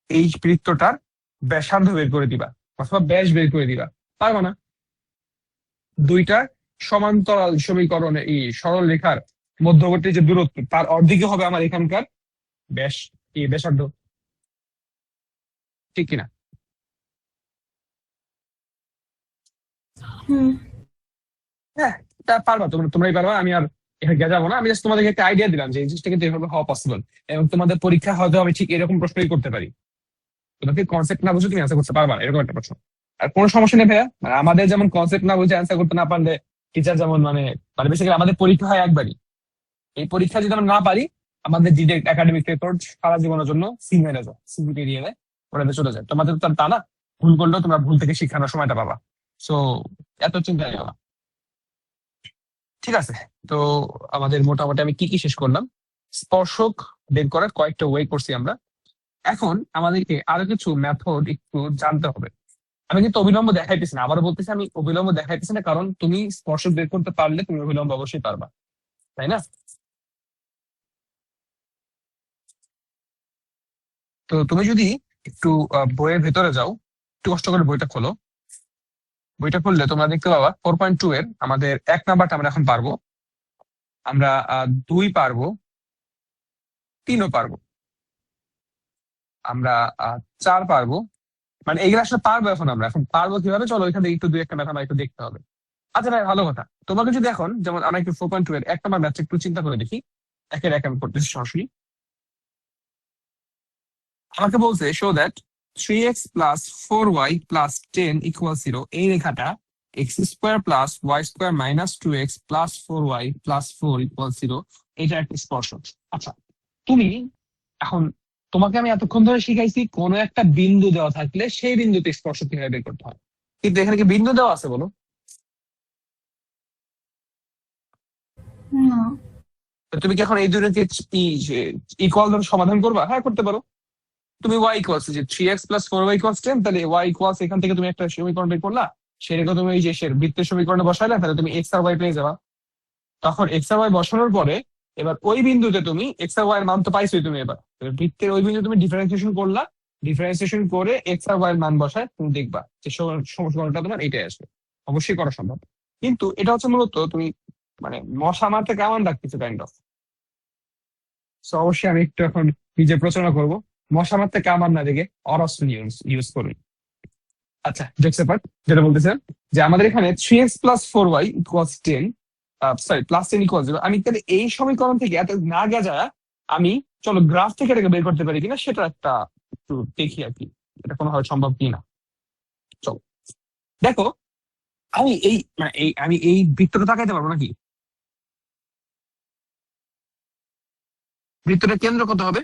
এই বৃত্তটার ব্যাসার্ধ বের করে দিবা অথবা ব্যাস বের করে দিবা। পারবা না? দুইটা সমান্তরাল সমীকরণে এই সরল রেখার মধ্যবর্তী যে দূরত্ব, তার অর্ধেকই হবে আমার এখানকার ব্যাস, এই ব্যাসার্ধ। ঠিক কিনা? হুম। হ্যাঁ, তা পারবা, তোমরাই পারবা। আমি আর এখানে যাবো না। আমি জাস্ট তোমাদেরকে একটা আইডিয়া দিলাম যে এই জিনিসটা কিন্তু এভাবে হওয়া পসিবল। এবং তোমাদের পরীক্ষা হয়তো আমি ঠিক এরকম প্রশ্নই করতে পারি। তোমাকে কনসেপ্ট না বুঝে তুমি অ্যান্সার করতে পারবা না, এরকম একটা প্রশ্ন। আর কোনো সমস্যা নেই ভাইয়া, মানে আমাদের যেমন কনসেপ্ট না বুঝে অ্যান্সার করতে না পারলে টিচার যেমন মানে মানে বেসিক্যালি আমাদের পরীক্ষা হয় একবারই। এই পরীক্ষা যদি আমরা না পারি, আমাদের ডিরেক্ট একাডেমিক রেকর্ড সারা জীবনের জন্য সিল হয়ে যায়, সিভিকে দিয়ে দেয়, ওটাতে চলে যায়। তোমাদের তো আর তা না, ভুল করলেও তোমরা ভুল থেকে শিক্ষানোর সময়টা পাবা। সো এত চিন্তা নেই। ঠিক আছে। তো আমাদের মোটামুটি আমি কি কি শেষ করলাম, স্পর্শক বের করার কয়েকটা ওয়ে করছি আমরা। এখন আমাদেরকে আরো কিছু মেথড একটু জানতে হবে। আমি কিন্তু অবিলম্ব দেখাইতেছি না, আবারও বলতেছি, আমি অবিলম্ব দেখাইতেছি না, কারণ তুমি স্পর্শক বের করতে পারলে তুমি অবিলম্ব অবশ্যই পারবা, তাই না? তো তুমি যদি একটু বইয়ের ভেতরে যাও, একটু কষ্ট করে বইটা খোলো। বইটা খুললে তোমরা দেখতে পাবা 4.2 এর আমাদের 1 নাম্বারটা আমরা এখন পারবো। আমরা 2 পারবো, 3ও পারবো, আমরা 4 পারবো। মানে এগুলো আসলে পারবো। এখন পারবো কিভাবে, চলো ওইখান থেকে একটু 2-1টা ম্যাথ আমার একটু দেখতে হবে। আচ্ছা ভাই, ভালো কথা। তোমাকে যদি এখন যেমন আমরা একটু 4.2 এর 1 নাম্বার ম্যাথটা একটু চিন্তা করে দেখি, একের এক আমি করতেছি সরাসরি। আমাকে বলছে show that 3x plus 4y plus 10 equal 0, এই রেখাটা x² plus y² minus 2x plus 4y plus 4 equal 0, এটা একটা স্পর্শক। আচ্ছা, তুমি এখন, তোমাকে আমি এতক্ষণ ধরে শিখাইছি কোন একটা বিন্দু দেওয়া থাকলে সেই বিন্দুতে স্পর্শক কিভাবে বের করতে হয়, কিন্তু এখানে কি বিন্দু দেওয়া আছে বলো? না। তো তুমি কি এখন এই দুটোকে ইকুয়াল ধরে সমাধান করবা? হ্যাঁ, করতে পারো। তুমি y ইকুয়ালস যে 3x প্লাস 4y ইকুয়ালস 10, তাহলে y ইকুয়ালস এখান থেকে তুমি একটা সমীকরণ বের করলা, সেটাকে তুমি এই যে বৃত্তের সমীকরণে বসাইলে, তাহলে তুমি x আর y পেয়ে যাবা। তখন x আর y বসানোর পরে এবার ওই বিন্দুতে তুমি x আর y এর মান তো পাইছোই, তুমি এবার বৃত্তের ওই বিন্দু তুমি ডিফারেন্সিয়েশন করলা, ডিফারেন্সিয়েশন করে x আর y এর মান বসায় তুমি দেখবা যে সমীকরণটা তোমার এটাই আসবে। অবশ্যই করা সম্ভব, কিন্তু এটা হচ্ছে মূলত তুমি মানে মশা মারতে কেমন রাখতেছো কাইন্ড অফ। সো অবশ্যই আমি একটু এখন নিজে প্রচারণা করবো, মশা মারতে কামান না দেখে অরসন ইউজ করুন। আচ্ছা, জোকস অ্যাপার্ট, যেটা বলতেছেন যে আমাদের এখানে 3x+4y ইকুয়ালস 10, সরি +10 ইকুয়ালস 0। আমি তাহলে এই সমীকরণ থেকে এত না গেছে আমি, চলো গ্রাফ থেকে এটাকে বের করতে পারি কিনা সেটা একটা একটু দেখি আর কি, এটা কোনোভাবে সম্ভব কিনা। চলো দেখো, আমি এই বৃত্তটা তাকাইতে পারবো নাকি? বৃত্তটার কেন্দ্র কত হবে?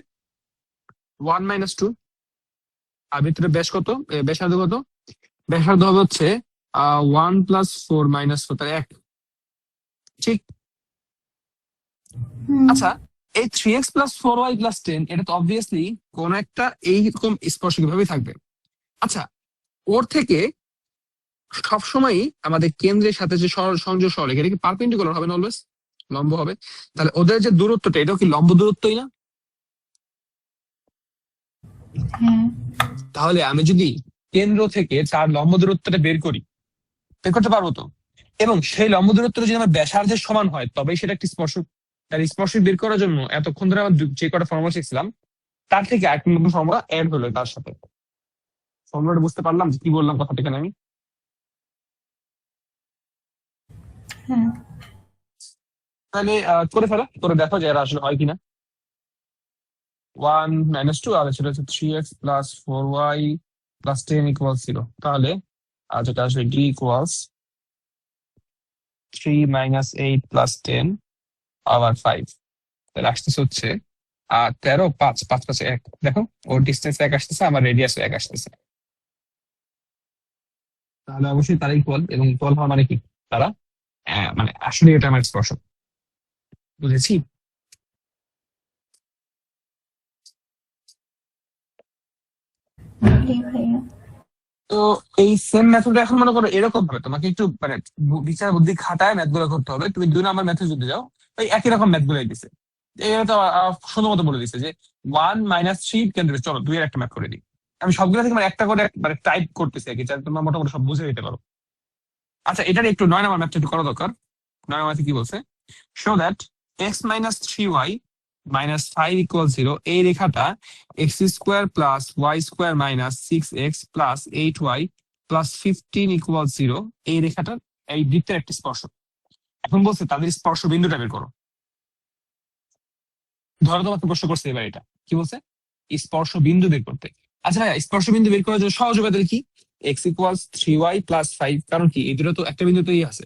1 - 2। আর বৃত্তটার ব্যাস কত, ব্যাসার্ধ কত? ব্যাসার্ধ হবে হচ্ছে 1+4 - 4, তাহলে 1। ঠিক। হুম। আচ্ছা, এই 3x+4y+10 এটা তো অবভিয়াসলি কোন একটা এইরকম স্পর্শক ভাবে থাকবে। আচ্ছা, ওর থেকে সবসময়ই আমাদের কেন্দ্রের সাথে যে সংযোগ সরলরেখা এটা কি পারপেন্ডিকুলার হবে না, অলওয়েজ লম্ব হবে। তাহলে ওদের যে দূরত্বটা এটাও কি লম্ব দূরত্বই না? হ্যাঁ। তাহলে আমি যদি কেন্দ্র থেকে তার লম্ব দূরত্বটা বের করতে পারবো তো, এবং সেই লম্ব দূরত্বটা যদি আমার ব্যাসার্ধের সমান হয় তবেই সেটা একটি স্পর্শক। তার স্পর্শক বের করার জন্য এতক্ষণ ধরে আমার যে কটা ফর্মুলা শিখছিলাম তার থেকে এক নতুন ফর্মুলা অ্যাড হলো তার সাথে। ফর্মুলাটা বুঝতে পারলাম যে কি বললাম কথাটা এখানে আমি? হ্যাঁ। তাহলে করে ফেলো, করে দেখো যে এরা আসলে হয় কিনা। 1 - 2 আর সেটা হচ্ছে 3x+4y+10 ইকুয়ালস 0। তাহলে যেটা আসলে d ইকুয়ালস 3 - 8 + 10 আবার 5। তাহলে আসতেছে হচ্ছে 13, 5, 5 5 1। দেখো, ওর ডিস্টেন্স 1 আসতেছে, আমার রেডিয়াস 1 আসতেছে। তাহলে অবশ্যই তারা ইকুয়াল, এবং ইকুয়াল হওয়া মানে কি, তারা মানে আসলে এটা আমার স্পর্শক। বুঝেছি? জি ভাইয়া। তো এই সেম মেথড এখন মনে করো এরকম ভাবে তোমাকে একটু মানে বিচার বুদ্ধি খাটায় ম্যাথ গুলো করতে হবে। তুমি 2 নম্বর ম্যাথে যদি যাও, ওই একই রকম ম্যাথ গুলাই দিছে। এটা তো সুন্দর মতো বলে দিছে যে 1 - 3 কেন্দ্রে, চলো 2 এর একটা ম্যাথ করে দিই। আমি সবগুলো থেকে মানে একটা করে মানে টাইপ করতেছি আর কি, যাতে তোমরা মোটামুটি সব বুঝে দিতে পারো। আচ্ছা, এটার একটু 9 নম্বর ম্যাথটা একটু করা দরকার। 9 নম্বর কি বলছে? Show that x - 3y - 5 equal 0, এই রেখাটা x² + y² - 6x + 8y + 15 equal 0, এই রেখাটার এই বৃত্তের একটি স্পর্শক। এখন বলছে তাদের স্পর্শ বিন্দুটা বের করো। ধরো তোমাকে প্রশ্ন করছে এবার, এটা কি বলছে? স্পর্শ বিন্দু বের করতে। আচ্ছা ভাইয়া, স্পর্শ বিন্দু বের করার জন্য সহজ উপায় তাহলে কি? x = 3y + 5, কারণ কি এই দুটো তো একটা বিন্দুতেই আছে।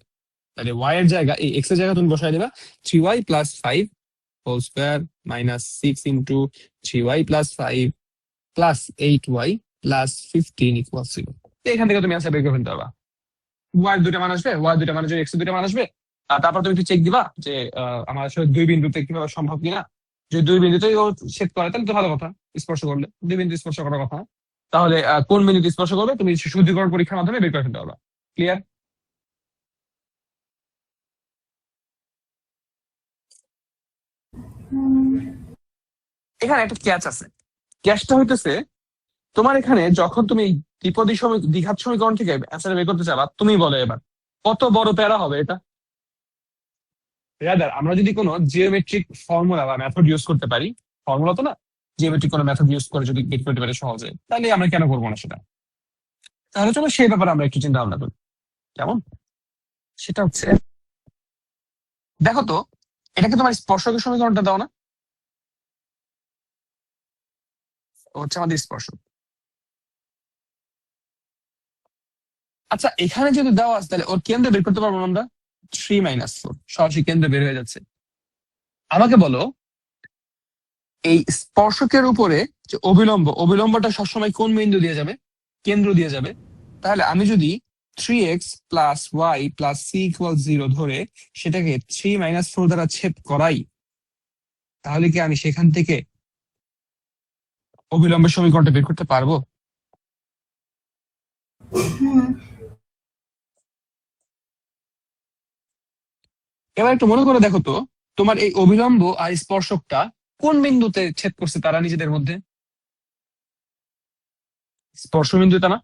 তাহলে y এর জায়গা, এই x এর জায়গা তুমি বসাই দেবা 3y + 5 whole square -6 × 3y + 5 + 8y + 15 equal 0। এখান থেকে তুমি অ্যান্সার বের করে ফেলতে পারবা। y এর দুইটা মান আসবে, y এর দুইটা মান আসবে, x এর দুইটা মান আসবে। আর তারপর তুমি একটু চেক দিবা যে আমার আসলে দুই বিন্দুতে কিভাবে সম্ভব কিনা। যদি দুই বিন্দুতেই ও ছেদ করে তাহলে তো ভালো কথা, স্পর্শ করলে দুই বিন্দু স্পর্শ করার কথা। তাহলে কোন বিন্দুতে স্পর্শ করবে তুমি শুদ্ধিকরণ পরীক্ষার মাধ্যমে বের করে ফেলতে পারবা। ক্লিয়ার? হুম। এখানে একটা ক্যাচ আছে। ক্যাচটা হইতেছে, তোমার এখানে যখন তুমি দ্বিঘাত সমীকরণ থেকে অ্যান্সার বের করতে চাবা, তুমি বলো এবার কত বড় প্যারা হবে এটা। রাদার আমরা যদি কোনো জিওমেট্রিক ফর্মুলা বা মেথড ইউজ করতে পারি, ফর্মুলা তো না, জিওমেট্রিক কোনো মেথড ইউজ করে যদি বের করতে পারি সহজে, তাহলে আমরা কেন করবো না সেটা? তাহলে চলো সেই ব্যাপারে আমরা একটু চিন্তা ভাবনা করি। কেমন? সেটা হচ্ছে, দেখো তো, এটাকে তোমার স্পর্শকের সমীকরণটা দাও না। ও হচ্ছে আমাদের স্পর্শক। আচ্ছা, এখানে যদি দেওয়া আছে তাহলে ওর কেন্দ্র বের করতে পারবো না আমরা? 3 - 4 সরাসরি কেন্দ্র বের হয়ে যাচ্ছে। আমাকে বলো, এই স্পর্শকের উপরে যে অবিলম্বটা সবসময় কোন বিন্দু দিয়ে যাবে? কেন্দ্র দিয়ে যাবে। তাহলে আমি যদি 3x + y + c = 0 ধরে সেটাকে 3 - 4 দ্বারা ছেদ করাই, তাহলে কি আমি সেখান থেকে অবিলম্বের সমীকরণটা বের করতে পারবো? হুম। এবার একটু মনে করে দেখো তো, তোমার এই অবিলম্ব আর স্পর্শকটা কোন বিন্দুতে ছেদ করছে তারা নিজেদের মধ্যে? স্পর্শ বিন্দুতে না?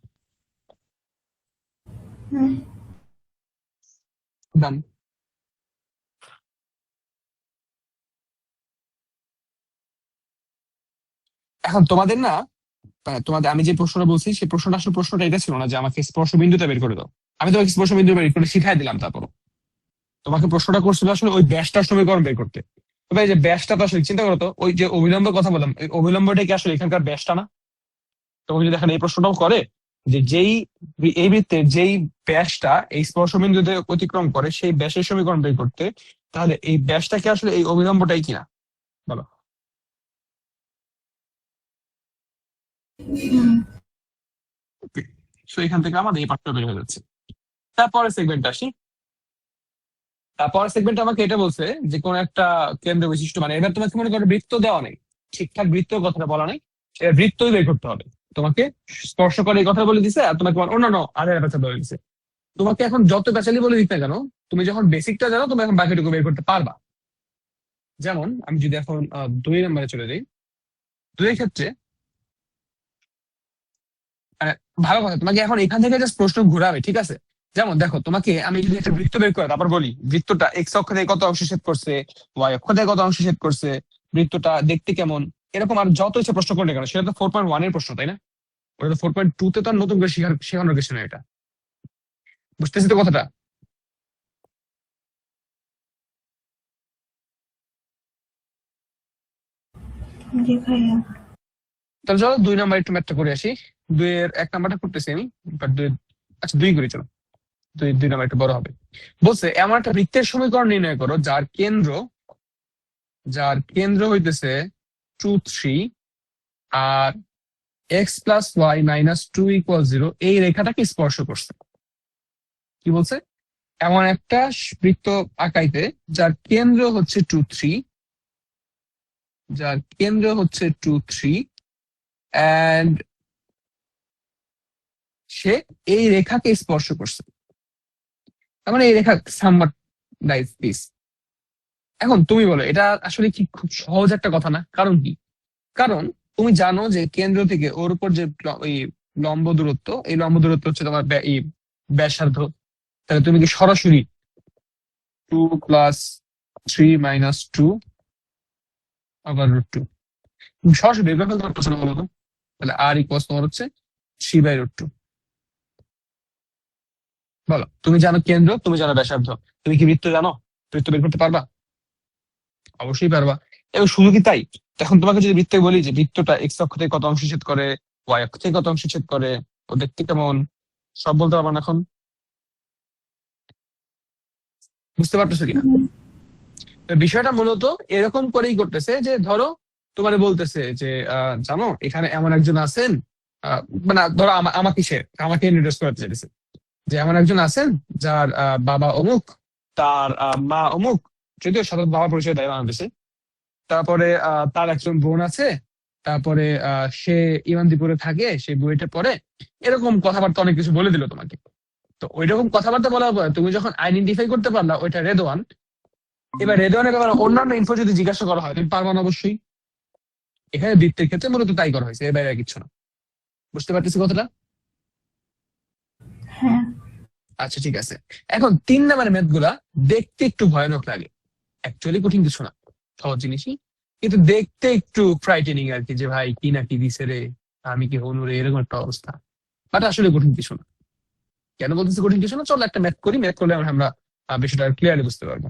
হুম। ডান। এখন তোমাদের না, তোমাদের আমি যে প্রশ্নটা বলছি সেই প্রশ্নটা আসলে প্রশ্নটা এটা ছিল না যে আমাকে স্পর্শ বিন্দুটা বের করে দাও। আমি তোমাকে স্পর্শ বিন্দু বের করে শিখাই দিলাম, তারপর তোমাকে প্রশ্নটা করছিল আসলে ওই ব্যাসটার সমীকরণ বের করতে। তবে এই যে ব্যাসটা তো আসলে চিন্তা করো তো, ওই যে অবিলম্বের কথা বললাম, এই অবিলম্বটা কি আসলে এখানকার ব্যাসটা না? তোমাকে যদি এখন এই প্রশ্নটাও করে যে এই বৃত্তের যেই ব্যাসটা এই স্পর্শ বিন্দুতে অতিক্রম করে সেই ব্যাসের সমীকরণ বের করতে, তাহলে এই ব্যাসটা কি আসলে এই অবিলম্বটাই কিনা, বলো। সো এখান থেকে আমাদের এই পার্টটা বের হয়ে যাচ্ছে। তারপরে সেগমেন্ট আসি। তারপর সেগমেন্ট আমাকে এটা বলছে যে কোন একটা কেন্দ্র বিশিষ্ট, মানে এবার তোমাকে মনে করো বৃত্ত দেওয়া নেই, ঠিকঠাক বৃত্ত কথাটা বলা নেই, এবার বৃত্তই বের করতে হবে তোমাকে। স্পর্শ করে এই কথা বলে দিছে আর তোমাকে অন্যান্য আধার ব্যাপার বলে দিছে। তোমাকে এখন যত পেঁচালি বলে দিক না কেন, তুমি যখন বেসিকটা জানো তুমি এখন বাকিটুকু বের করতে পারবা। যেমন আমি যদি এখন 2 নম্বরে চলে যাই, 2 এর ক্ষেত্রে আহ, ভালো কথা, তোমাকে এখন এখান থেকে জাস্ট প্রশ্ন ঘুরাবে, ঠিক আছে? যেমন দেখো, তোমাকে আমি যদি একটা বৃত্ত বের করে তারপর বলি বৃত্তটা এক্স অক্ষ থেকে কত অংশ ছেদ করছে, ওয়াই অক্ষ থেকে কত অংশ ছেদ করছে, বৃত্তটা দেখতে কেমন, এরকম আর যত ইচ্ছা প্রশ্ন করলে কেন, সেটা তো 4.1 এর প্রশ্ন, তাই না? ওটা তো 4.2 তে তো আর নতুন করে শেখানোর কিছু নয় এটা। বুঝতেছি তো কথাটা? জি ভাইয়া। তাহলে চলো 2 নম্বর একটু ম্যাথটা করে আসি। 2 এর 1 নম্বরটা করতেছি আমি, বাট 2, আচ্ছা 2 করি চলো। 2 নম্বর একটু বড় হবে। বলছে এমন একটা বৃত্তের সমীকরণ নির্ণয় করো যার কেন্দ্র হইতেছে 2, 3, আর x+y-2 = 0 এই রেখাটাকে স্পর্শ করছে। কি বলছে? এমন একটা বৃত্ত আঁকাইতে যার কেন্দ্র হচ্ছে 2, 3, অ্যান্ড সে এই রেখাকে স্পর্শ করছে। তার মানে এই রেখা সামওয়াট লাইক দিস। এখন তুমি বলো এটা আসলে কি খুব সহজ একটা কথা না? কারণ কি? কারণ তুমি জানো যে কেন্দ্র থেকে ওর উপর যে ওই লম্ব দূরত্ব, এই লম্ব দূরত্ব হচ্ছে তোমার এই ব্যাসার্ধ। তাহলে তুমি কি সরাসরি 2+3-2 তুমি সরাসরি বের করে ফেলতে পারছো না বলো তো? তাহলে r তোমার হচ্ছে 3/√2। বলো, তুমি জানো কেন্দ্র, তুমি জানো ব্যাসার্ধ, তুমি কি বৃত্ত জানো? বৃত্ত বের করতে পারবা? অবশ্যই পারবা। এবং শুধু কি তাই, এখন তোমাকে যদি বৃত্তে বলি যে বৃত্তটা এক্স অক্ষ থেকে কত অংশ ছেদ করে, ওয়াই অক্ষ থেকে কত অংশ ছেদ করে, ও দেখতে কেমন, সব বলতে পারবা না এখন? বুঝতে পারতেছো কিনা? তো বিষয়টা মূলত এরকম করেই করতেছে যে ধরো তোমার বলতেছে যে জানো এখানে এমন একজন আছেন, মানে ধরো আমাকে ইন্ট্রোডিউস করতে চাইতেছে যে এমন একজন আছেন যার বাবা অমুক, তার মা অমুক, যদিও সাধারণত বাবা পরিচয় দেয় বাংলাদেশে। তারপরে তার একজন বোন আছে। তারপরে সে ইমানদীপুরে থাকে, সে বুয়েটে পড়ে। এরকম কথাবার্তা অনেক কিছু বলে দিল তোমাকে। তো ওই রকম কথাবার্তা বলার পরে তুমি যখন আইডেন্টিফাই করতে পারলা ওইটা রেদওয়ান, এবার রেদওয়ানের ব্যাপারে অন্যান্য ইনফো যদি জিজ্ঞাসা করা হয় তুমি পারবা না অবশ্যই। এখানে বৃত্তের ক্ষেত্রে মূলত তাই করা হয়েছে, এর বাইরে আর কিছু না। বুঝতে পারতেছি কথাটা? হ্যাঁ। আচ্ছা ঠিক আছে। এখন 3 নম্বরের ম্যাথ গুলা দেখতে একটু ভয়ানক লাগে, অ্যাকচুয়ালি কঠিন কিছু না, সহজ জিনিসই, কিন্তু দেখতে একটু ফ্রাইটেনিং আর কি, যে ভাই কি না কি দিছে রে, আমি কি হনু রে, এরকম একটা অবস্থা। বাট আসলে কঠিন কিছু না। কেন বলতেছি কঠিন কিছু না? চলো একটা ম্যাথ করি, ম্যাথ করলে আমরা বিষয়টা ক্লিয়ারলি বুঝতে পারবো।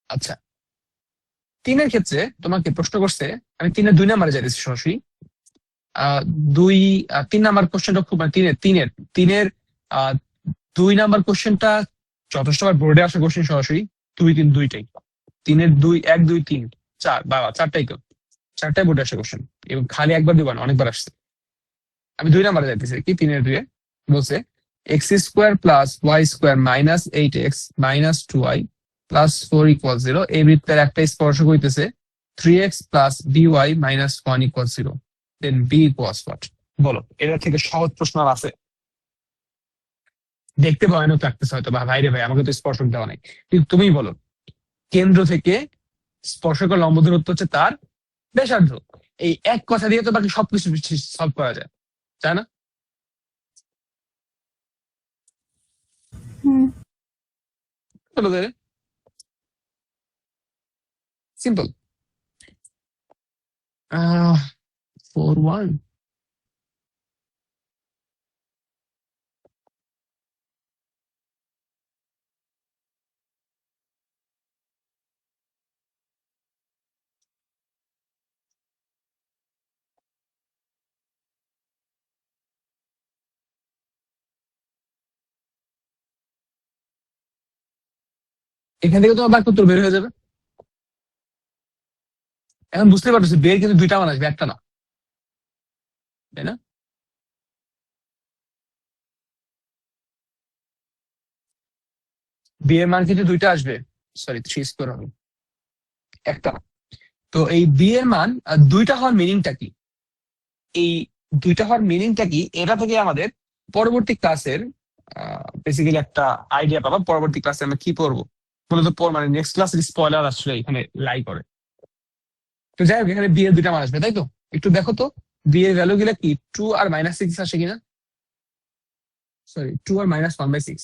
আচ্ছা, 3-এর ক্ষেত্রে তোমাকে প্রশ্ন করছে, আমি 3-এর 2 নম্বরে যাইতেছি সরাসরি। আহ দুই 3 নাম্বার কোশ্চেনটা খুব, মানে তিনের তিনের আহ 2 নাম্বার কোশ্চেনটা যথেষ্টবার বোর্ডে আসা কোশ্চেন সরাসরি, 2, 3 দুইটাই। 3-এর 2, 1, 2, 3, 4, বাবা চারটাই তো, চারটাই বোর্ডে আসা কোশ্চেন, এবং খালি একবার দিবা না, অনেকবার আসছে। আমি 2 নাম্বারে যাইতেছি কি, 3-এর 2-এ বলছে x² + y² - 8x - 2y + 4 = 0 এই বৃত্তের একটা স্পর্শক হইতেছে 3x + by - 1 = 0, then b equals what. বলো, এটা থেকে সহজ প্রশ্ন আর আছে? দেখতে ভয়ানক লাগতেছে হয়তো, বা ভাইরে ভাই আমাকে তো স্পর্শক দেওয়া নাই, কিন্তু তুমিই বলো কেন্দ্র থেকে স্পর্শকের লম্ব দূরত্ব হচ্ছে তার ব্যাসার্ধ। এই এক কথা দিয়ে তো বাকি সবকিছু সলভ করা যায়, তাই না? হুম। চলো তাহলে। সিম্পল। 4-1। এখান থেকে তোমার বাক্য উত্তর বের হয়ে যাবে। এখন বুঝতে পারতেছি বের কিন্তু দুইটা মান আসবে, একটা না, তাই না? বি এর মান কিন্তু দুইটা আসবে, সরি 3 স্কোয়ার হবে, একটা না। তো এই বি এর মান দুইটা হওয়ার মিনিংটা কি, এই দুইটা হওয়ার মিনিংটা কি, এটা থেকে আমাদের পরবর্তী ক্লাসের বেসিক্যালি একটা আইডিয়া পাবো। পরবর্তী ক্লাসে আমরা কি পড়বো মূলত মানে নেক্সট ক্লাসের স্পয়লার আসলে এখানে লাই করে। তো যাই হোক, এখানে বি এর দুইটা মান আসবে, তাই তো? একটু দেখো তো বি এর ভ্যালু গুলা কি, 2 আর -6 আসে কিনা, সরি 2 আর -1/6,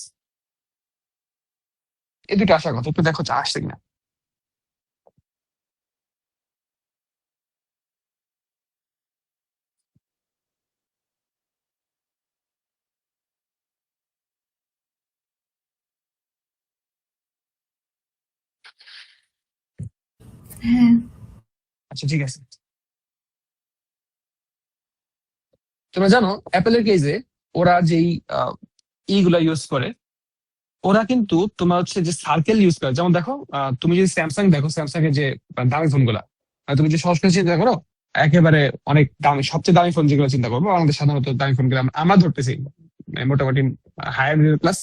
এই দুটো আসার কথা, একটু দেখো যা আসছে কিনা। হ্যাঁ। আচ্ছা ঠিক আছে। তোমরা জানো অ্যাপেলের কেসে ওরা যেই ইগুলা ইউজ করে, ওরা কিন্তু তোমার হচ্ছে যে সার্কেল ইউজ করে। যেমন দেখো তুমি যদি স্যামসাং দেখো, স্যামসাং এর যে দামি ফোন গুলা, তুমি যে সহজ করে চিন্তা করো, একেবারে অনেক দামি, সবচেয়ে দামি ফোন যেগুলো চিন্তা করবো, আমাদের সাধারণত দামি ফোন গুলো আমরা ধরতেছি মোটামুটি হায়ার মিডল ক্লাস,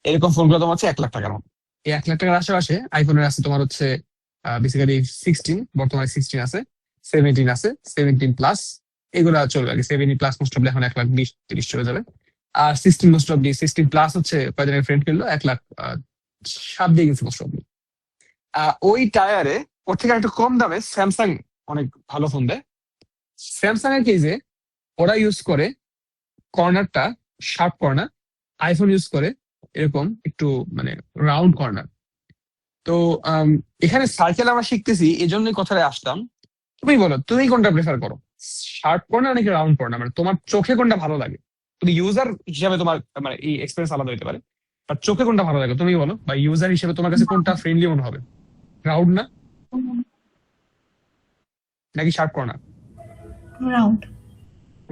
এরকম ফোন গুলো তোমার হচ্ছে 1 লাখ টাকার মতো। এই 1 লাখ টাকার আশেপাশে আইফোনের আছে তোমার হচ্ছে বেসিক্যালি 16, বর্তমানে 16 আছে, 17 আছে, 17 প্লাস, এগুলা চলবে আর কি। 17 প্লাস মোস্ট অফ এখন 1,20,30 চলে যাবে। আর 16 মোস্ট অফ 16 প্লাস হচ্ছে কয়েকজন ফ্রেন্ড কিনলো 1,07 দিয়ে কিনছে মোস্ট অফ। ওই টায়ারে ওর থেকে একটু কম দামে স্যামসাং অনেক ভালো ফোন দেয়। স্যামসাং এর কেজে ওরা ইউজ করে কর্নারটা শার্প কর্নার, আইফোন ইউজ করে এরকম একটু মানে রাউন্ড কর্নার। তো এখানে সার্কেল আমরা শিখতেছি, এই জন্যই কথাটা আসলাম। তুমি বলো তুমি কোনটা প্রেফার করো, শার্প কর্নার নাকি রাউন্ড কর্নার? মানে তোমার চোখে কোনটা ভালো লাগে? তুমি ইউজার হিসাবে তোমার মানে এই এক্সপিরিয়েন্স আলাদা হতে পারে, বাট চোখে কোনটা ভালো লাগে তুমি বলো, বা ইউজার হিসেবে তোমার কাছে কোনটা ফ্রেন্ডলি মনে হবে, রাউন্ড না নাকি শার্প কর্নার? রাউন্ড।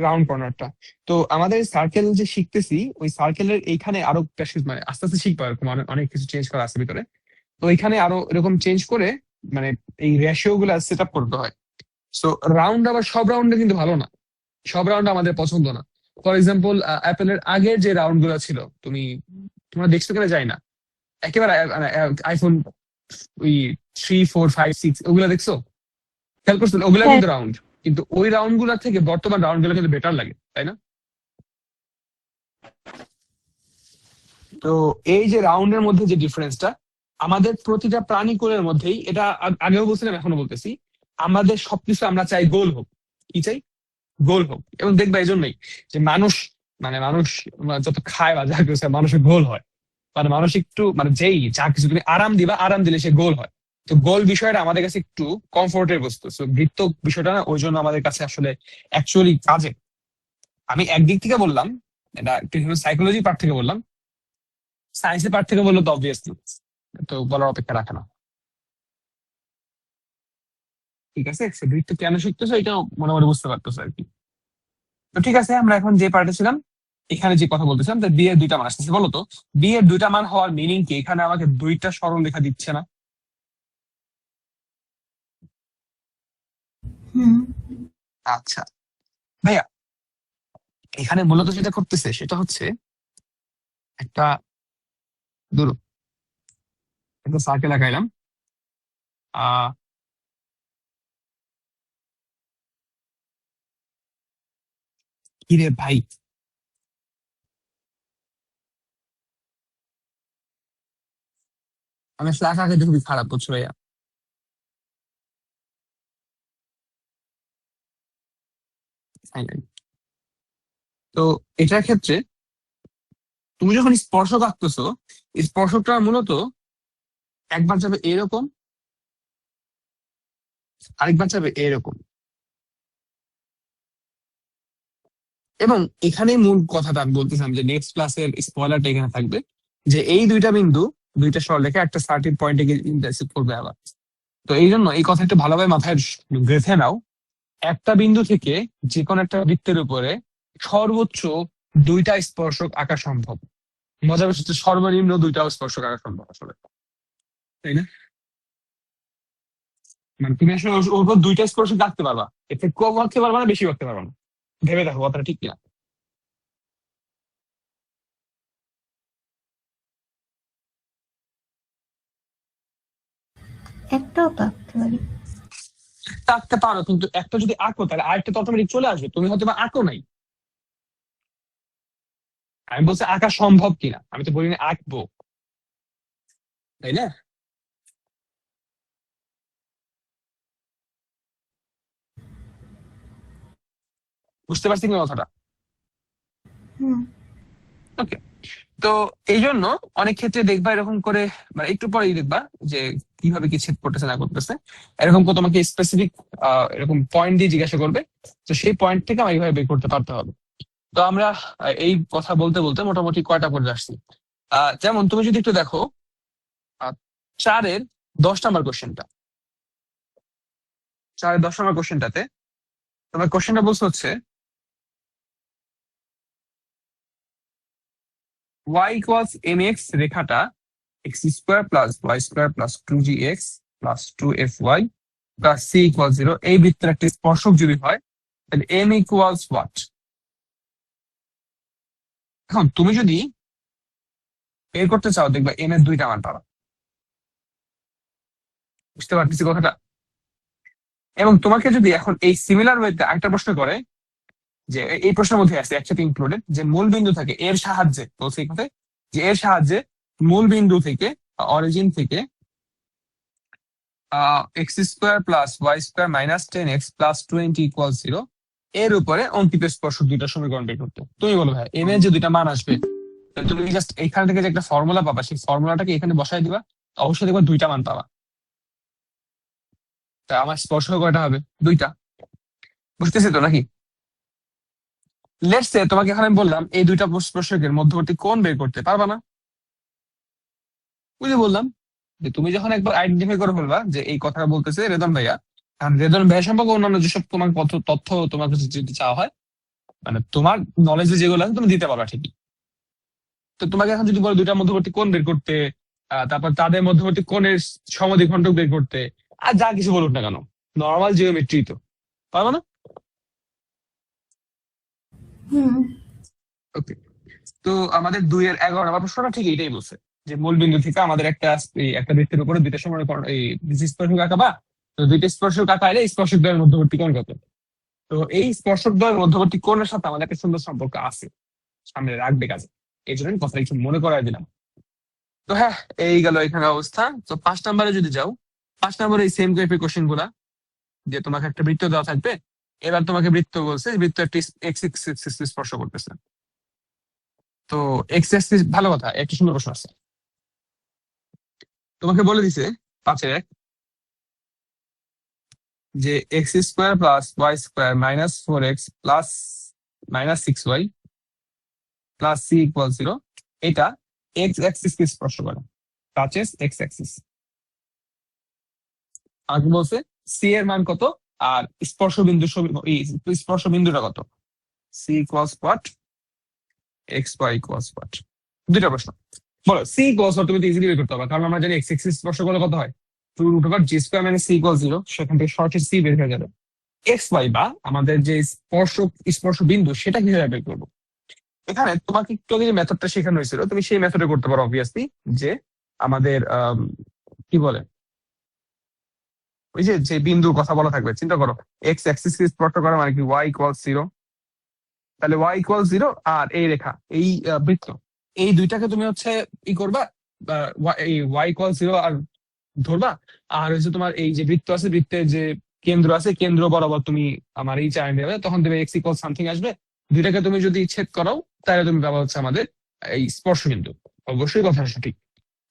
রাউন্ড কর্নারটা। তো আমাদের সার্কেল যে শিখতেছি, ওই সার্কেলের এইখানে আরো মানে আস্তে আস্তে শিখবো এরকম অনেক অনেক কিছু চেঞ্জ করা আছে ভিতরে। তো এখানে আরো এরকম চেঞ্জ করে মানে এই রেশিও গুলা সেট আপ করতে হয়। সো রাউন্ড আবার সব রাউন্ডে কিন্তু ভালো না, সব রাউন্ড আমাদের পছন্দ না। ফর এক্সাম্পল অ্যাপেলের আগের যে রাউন্ড গুলো ছিল, তোমরা দেখছো কিনা যায় না, একেবারে আইফোন ওই 3, 4, 5, 6 ওগুলা দেখছো, খেয়াল করছো? ওগুলা হ্যাঁ। কিন্তু রাউন্ড, কিন্তু ওই রাউন্ড গুলা থেকে বর্তমান রাউন্ড গুলো কিন্তু বেটার লাগে, তাই না? তো এই যে রাউন্ডের মধ্যে যে ডিফারেন্সটা, আমাদের প্রতিটা প্রাণীকুলের মধ্যেই এটা আগেও বলছিলাম এখনো বলতেছি, আমাদের সবকিছু আমরা চাই গোল হোক। কি চাই? গোল হোক। এবং দেখবা এই জন্যই যে মানুষ যত খায় বা যা কিছু খায়, মানুষের গোল হয়। মানে মানুষ একটু মানে যেই যা কিছু তুমি আরাম দিবা, আরাম দিলে সে গোল হয়। তো গোল বিষয়টা আমাদের কাছে একটু কমফোর্টের বস্তু। তো বৃত্ত বিষয়টা না ওই জন্য আমাদের কাছে আসলে অ্যাকচুয়ালি কাজে। আমি একদিক থেকে বললাম, এটা একটু সাইকোলজি পার্ট থেকে বললাম, সায়েন্সের পার্ট থেকে বললো তো অবভিয়াসলি তো বলার অপেক্ষা রাখে না। ঠিক আছে, সে বৃত্ত কেন শিখতেছো এটা মোটামুটি বুঝতে পারতেছো আর কি। তো ঠিক আছে, আমরা এখন যে পার্টে ছিলাম, এখানে যে কথা বলতেছিলাম, বি এর দুইটা মান আসতেছে। বলো তো বি এর দুইটা মান হওয়ার মিনিং কি? এখানে আমাকে দুইটা সরল রেখা দিচ্ছে না? হুম। আচ্ছা ভাইয়া, এখানে মূলত যেটা করতেছে সেটা হচ্ছে একটা দূর একটা সার্কেল আঁকাইলাম। আহ কিরে ভাই, আমি আসলে আঁকা আঁকাইতে খুবই খারাপ, বুঝছো ভাইয়া? Fine. তো এটার ক্ষেত্রে তুমি যখন স্পর্শক আঁকতেছো, স্পর্শকটা মূলত একবার যাবে এরকম, আরেকবার যাবে এরকম। এবং এখানে মূল কথাটা আমি বলতেছিলাম যে নেক্সট ক্লাসের স্পয়লারটা এখানে থাকবে, যে এই দুইটা বিন্দু, দুইটা সরলরেখা একটা সার্টেন পয়েন্টে গিয়ে ইন্টারসেক্ট করবে আবার। তো এই জন্য এই কথা একটু ভালোভাবে মাথায় গেঁথে নাও, একটা বিন্দু থেকে যে কোনো একটা বৃত্তের উপরে সর্বোচ্চ দুইটা স্পর্শক আঁকা সম্ভব। মজার বিষয় হচ্ছে সর্বনিম্ন দুইটা স্পর্শক আঁকা সম্ভব আসলে, তাই না? মানে তুমি আসলে ওর উপর দুইটা স্পর্শক আঁকতে পারবা, এতে কম আঁকতে পারবা না, বেশি আঁকতে পারবা না। ভেবে দেখো কথাটা ঠিক কিনা। একটাও তো আঁকতে পারি। আঁকতে পারো, কিন্তু একটা যদি আঁকো তাহলে আরেকটা তো অটোমেটিক চলে আসবে, তুমি হয়তো বা আঁকো নাই। আমি বলছি আঁকা সম্ভব কিনা, আমি তো বলিনি আঁকবো, তাই না? বুঝতে পারছি কি কথাটা? হুম। ওকে। তো এই জন্য অনেক ক্ষেত্রে দেখবা এরকম করে, মানে একটু পরেই দেখবা যে কিভাবে কি ছেদ করতেছে না করতেছে, এরকম করে তোমাকে স্পেসিফিক এরকম পয়েন্ট দিয়ে জিজ্ঞাসা করবে। তো সেই পয়েন্ট থেকে আমার এইভাবে বের করতে পারতে হবে। তো আমরা এই কথা বলতে বলতে মোটামুটি কয়টা করে আসছি। যেমন তুমি যদি একটু দেখো 4-এর 10 নাম্বার কোশ্চেনটা, 4-এর 10 নাম্বার কোশ্চেনটাতে তোমার কোশ্চেনটা বলছে হচ্ছে y ইকুয়ালস mx রেখাটা x square plus y square plus 2gx plus 2fy plus c equal 0 এই বৃত্তের একটা স্পর্শক যদি হয়, তাহলে m ইকুয়ালস হোয়াট। এখন তুমি যদি বের করতে চাও দেখবা m এর দুইটা মান পাবা। বুঝতে পারতেছি কথাটা? এবং তোমাকে যদি এখন এই সিমিলার ওয়েতে একটা প্রশ্ন করে, যে এই প্রশ্নের মধ্যে আছে একসাথে ইনক্লুডেড, যে মূল বিন্দু থেকে এর সাহায্যে, বলছে এই কথায় যে এর সাহায্যে মূল বিন্দু থেকে অরিজিন থেকে x square plus y square minus 10x plus 20 equal 0 এর উপরে অঙ্কিত স্পর্শক দুইটা সমীকরণ বের করতে। তুমি বলো ভাই এম এর যে দুইটা মান আসবে, তাহলে তুমি জাস্ট এখান থেকে যে একটা ফর্মুলা পাবা, সেই ফর্মুলাটাকে এখানে বসাই দিবা, অবশ্যই দেখবা দুইটা মান পাবা। তা আমার স্পর্শক কয়টা হবে? দুইটা। বুঝতেছি তো নাকি? লেটস সে তোমাকে এখানে বললাম এই দুইটা স্পর্শকের মধ্যবর্তী কোণ বের করতে পারবা না। বুঝে বললাম যে তুমি যখন একবার আইডেন্টিফাই করে ফেলবা যে এই কথাটা বলতেছে রেদন ভাইয়া, কারণ রেদন ভাইয়া সম্পর্কে অন্যান্য যেসব তোমার তথ্য তোমার কাছে যদি চাওয়া হয়, মানে তোমার নলেজে যেগুলো আছে তুমি দিতে পারবা ঠিকই। তো তোমাকে এখন যদি বলো দুইটা মধ্যবর্তী কোণ বের করতে, তারপর তাদের মধ্যবর্তী কোণের সমদ্বিখণ্ডক বের করতে, আর যা কিছু বলুক না কেন, নর্মাল জিওমেট্রি তো পারবা না। হুম। ওকে। তো আমাদের 2-এর 11 নম্বর প্রশ্নটা ঠিক এইটাই বলছে, যে মূল বিন্দু থেকে আমাদের একটা বৃত্তের উপরে দুইটা সময় এই স্পর্শক আঁকাবা। তো দুইটা স্পর্শক আঁকাইলে স্পর্শক দ্বয়ের মধ্যবর্তী কোণ কত। তো এই স্পর্শক দ্বয়ের মধ্যবর্তী কোণের সাথে আমাদের একটা সুন্দর সম্পর্ক আছে, সামনে রাখবে কাজে, এই জন্য কথা একটু মনে করাই দিলাম। তো হ্যাঁ, এই গেল এখানে অবস্থা। তো 5 নম্বরে যদি যাও, 5 নম্বরে এই সেম টাইপের কোশ্চেন গুলা, যে তোমাকে একটা বৃত্ত দেওয়া থাকবে, এবার তোমাকে বৃত্ত বলছে, বৃত্ত একটি এক্স এক্সিস স্পর্শ করতেছে। তো এক্স এক্সিস, ভালো কথা, একটা সুন্দর প্রশ্ন আছে। তোমাকে বলে দিছে 5-এর 1 যে x square plus y square minus 4x plus minus 6y plus c equal 0 এটা এক্স অ্যাক্সিস কে স্পর্শ করে, টাচেস এক্স অ্যাক্সিস। আমাকে বলছে সি এর মান কত আর স্পর্শ বিন্দু স্পর্শ বিন্দুটা কত। C equals what, x y equals what. দুইটা প্রশ্ন। বলো সি ইকুয়ালস হোয়াট, তুমি তো ইজিলি বের করতে পারবে, কারণ আমরা জানি এক্স অ্যাক্সিস স্পর্শ করলে কত হয়, 2√g² - c ইকুয়াল 0, সেখান থেকে সরাসরি সি বের হয়ে যাবে। এক্স ওয়াই বা আমাদের যে স্পর্শ বিন্দু সেটা কিভাবে বের করবো। এখানে তোমাকে একটু আগে যে মেথডটা শেখানো হয়েছিল তুমি সেই মেথডে করতে পারো অবভিয়াসলি, যে আমাদের কি বলে ওই যে যে বিন্দুর কথা বলা থাকবে, চিন্তা করো এক্স অ্যাক্সিস কে স্পর্শ করা মানে কি ওয়াই ইকুয়াল 0, তাহলে ওয়াই ইকুয়াল 0 আর এই রেখা এই বৃত্ত, এই দুইটাকে তুমি হচ্ছে ই করবা, এই ওয়াই ইকুয়াল 0 আর ধরবা, আর হচ্ছে তোমার এই যে বৃত্ত আছে, বৃত্তের যে কেন্দ্র আছে, কেন্দ্র বরাবর তুমি আমার এই চায় দেবে, তখন দেবে এক্স ইকুয়াল সামথিং আসবে। দুইটাকে তুমি যদি ছেদ করাও তাহলে তুমি পাবা হচ্ছে আমাদের এই স্পর্শ বিন্দু। অবশ্যই কথা সঠিক,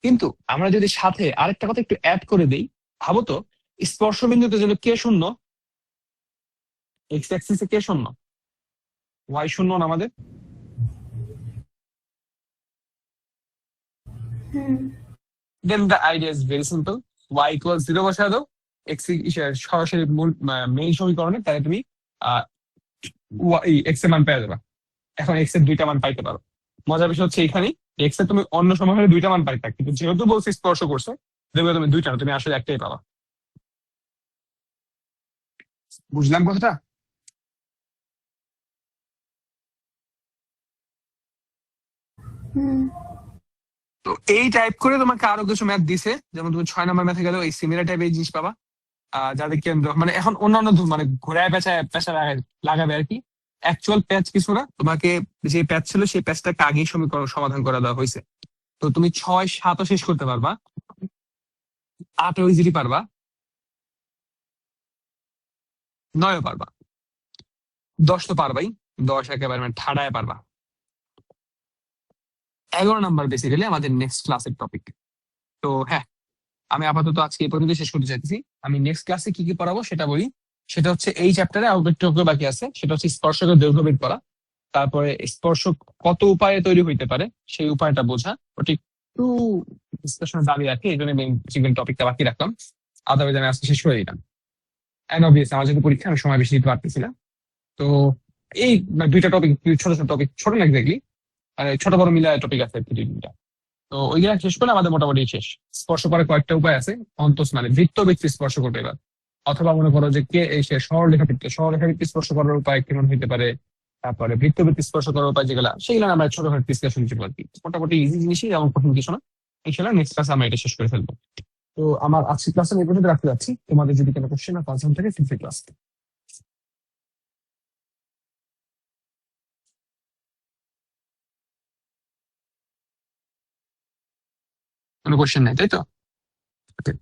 কিন্তু আমরা যদি সাথে আরেকটা কথা একটু অ্যাড করে দেই, ভাবো তো স্পর্শ বিন্দুতে যেন কে শূন্য, এক্স অ্যাক্সিসে কে শূন্য, ওয়াই শূন্য না আমাদের। Hmm then the idea is very simple, y equal 0 বসায় দাও, এক্স সরাসরি মূল মেইন সমীকরণে, তাহলে তুমি এক্স এর মান পেয়ে যাবে। এখন এক্স এর দুইটা মান পাইতে পারো। মজার বিষয় হচ্ছে এখানে এক্স এর তুমি অন্য সময় হলে দুইটা মান পাইতা, কিন্তু যেহেতু বলছি স্পর্শ করছো, দেখবে তুমি দুইটা না, তুমি আসলে একটাই পাবা। বুঝলাম কথাটা? হুম তো এই টাইপ করে তোমাকে আরো কিছু ম্যাথ দিছে, যেমন তুমি 6 নম্বর ম্যাথে গেলেও এই সিমিলার টাইপের এই জিনিস পাবা। যাদের কেন্দ্র মানে এখন অন্যান্য মানে ঘোরায় পেঁচায় পেঁচা লাগাবে আর কি। অ্যাকচুয়াল প্যাচ কিছু না, তোমাকে যে প্যাচ ছিল সেই প্যাচটাকে আগেই সমীকরণ সমাধান করে দেওয়া হয়েছে। তো তুমি 6 7ও শেষ করতে পারবা, 8ও ইজিলি পারবা, 9ও পারবা, 10 তো পারবাই, 10 একেবারে মানে ঠাড়ায় পারবা। 11 নম্বর বেসিক্যালি আমাদের নেক্সট ক্লাসের টপিক। তো হ্যাঁ, আমি আপাতত আজকে এই পর্যন্ত শেষ করতে চাইতেছি। আমি নেক্সট ক্লাসে কি কি পড়াবো সেটা বলি। সেটা হচ্ছে এই চ্যাপ্টারে আউটপুট বাকি আছে, সেটা হচ্ছে স্পর্শকের দৈর্ঘ্যবেগ পড়া। তারপরে স্পর্শক কত উপায়ে তৈরি হইতে পারে সেই উপায়টা বোঝা, ওটি একটু ডিসকাশনের দাবি রাখে, এই জন্য মেইন টপিকটা বাকি রাখলাম। আদারওয়াইজ আমি আজকে শেষ করে দিতাম। এন্ড অবভিয়াসলি আমার যেহেতু পরীক্ষা, আমি সময় বেশি দিতে পারতেছি না। তো এই দুইটা টপিক, ছোট ছোট টপিক, ছোট না এক্স্যাক্টলি, ছোট বড় মিলায় টপিক আছে আর কি দুইটা। তো ওইগুলা শেষ করলে আমাদের মোটামুটি শেষ। স্পর্শ করার কয়েকটা উপায় আছে, অন্তঃ মানে বৃত্ত ব্যক্তি স্পর্শ করবে এবার, অথবা মনে করো যে কে এই সে সরলরেখাবৃত্তি স্পর্শ করার উপায় কেমন হইতে পারে, তারপরে বৃত্তবৃত্তি স্পর্শ করার উপায় যেগুলা, সেগুলো আমরা ছোটখাটো ডিসকাশন দিব আর কি। মোটামুটি ইজি জিনিসই, যেমন কঠিন কিছু না। ইনশাল্লাহ নেক্সট ক্লাসে আমরা এটা শেষ করে ফেলবো। তো আমার আজকের ক্লাসে এই পর্যন্ত রাখতে যাচ্ছি। তোমাদের যদি কোনো কোশ্চেন বা কনসার্ন থাকে ফিল ফ্রি ক্লাস। কোনো কোশ্চেন নাই, তাই তো? Okay.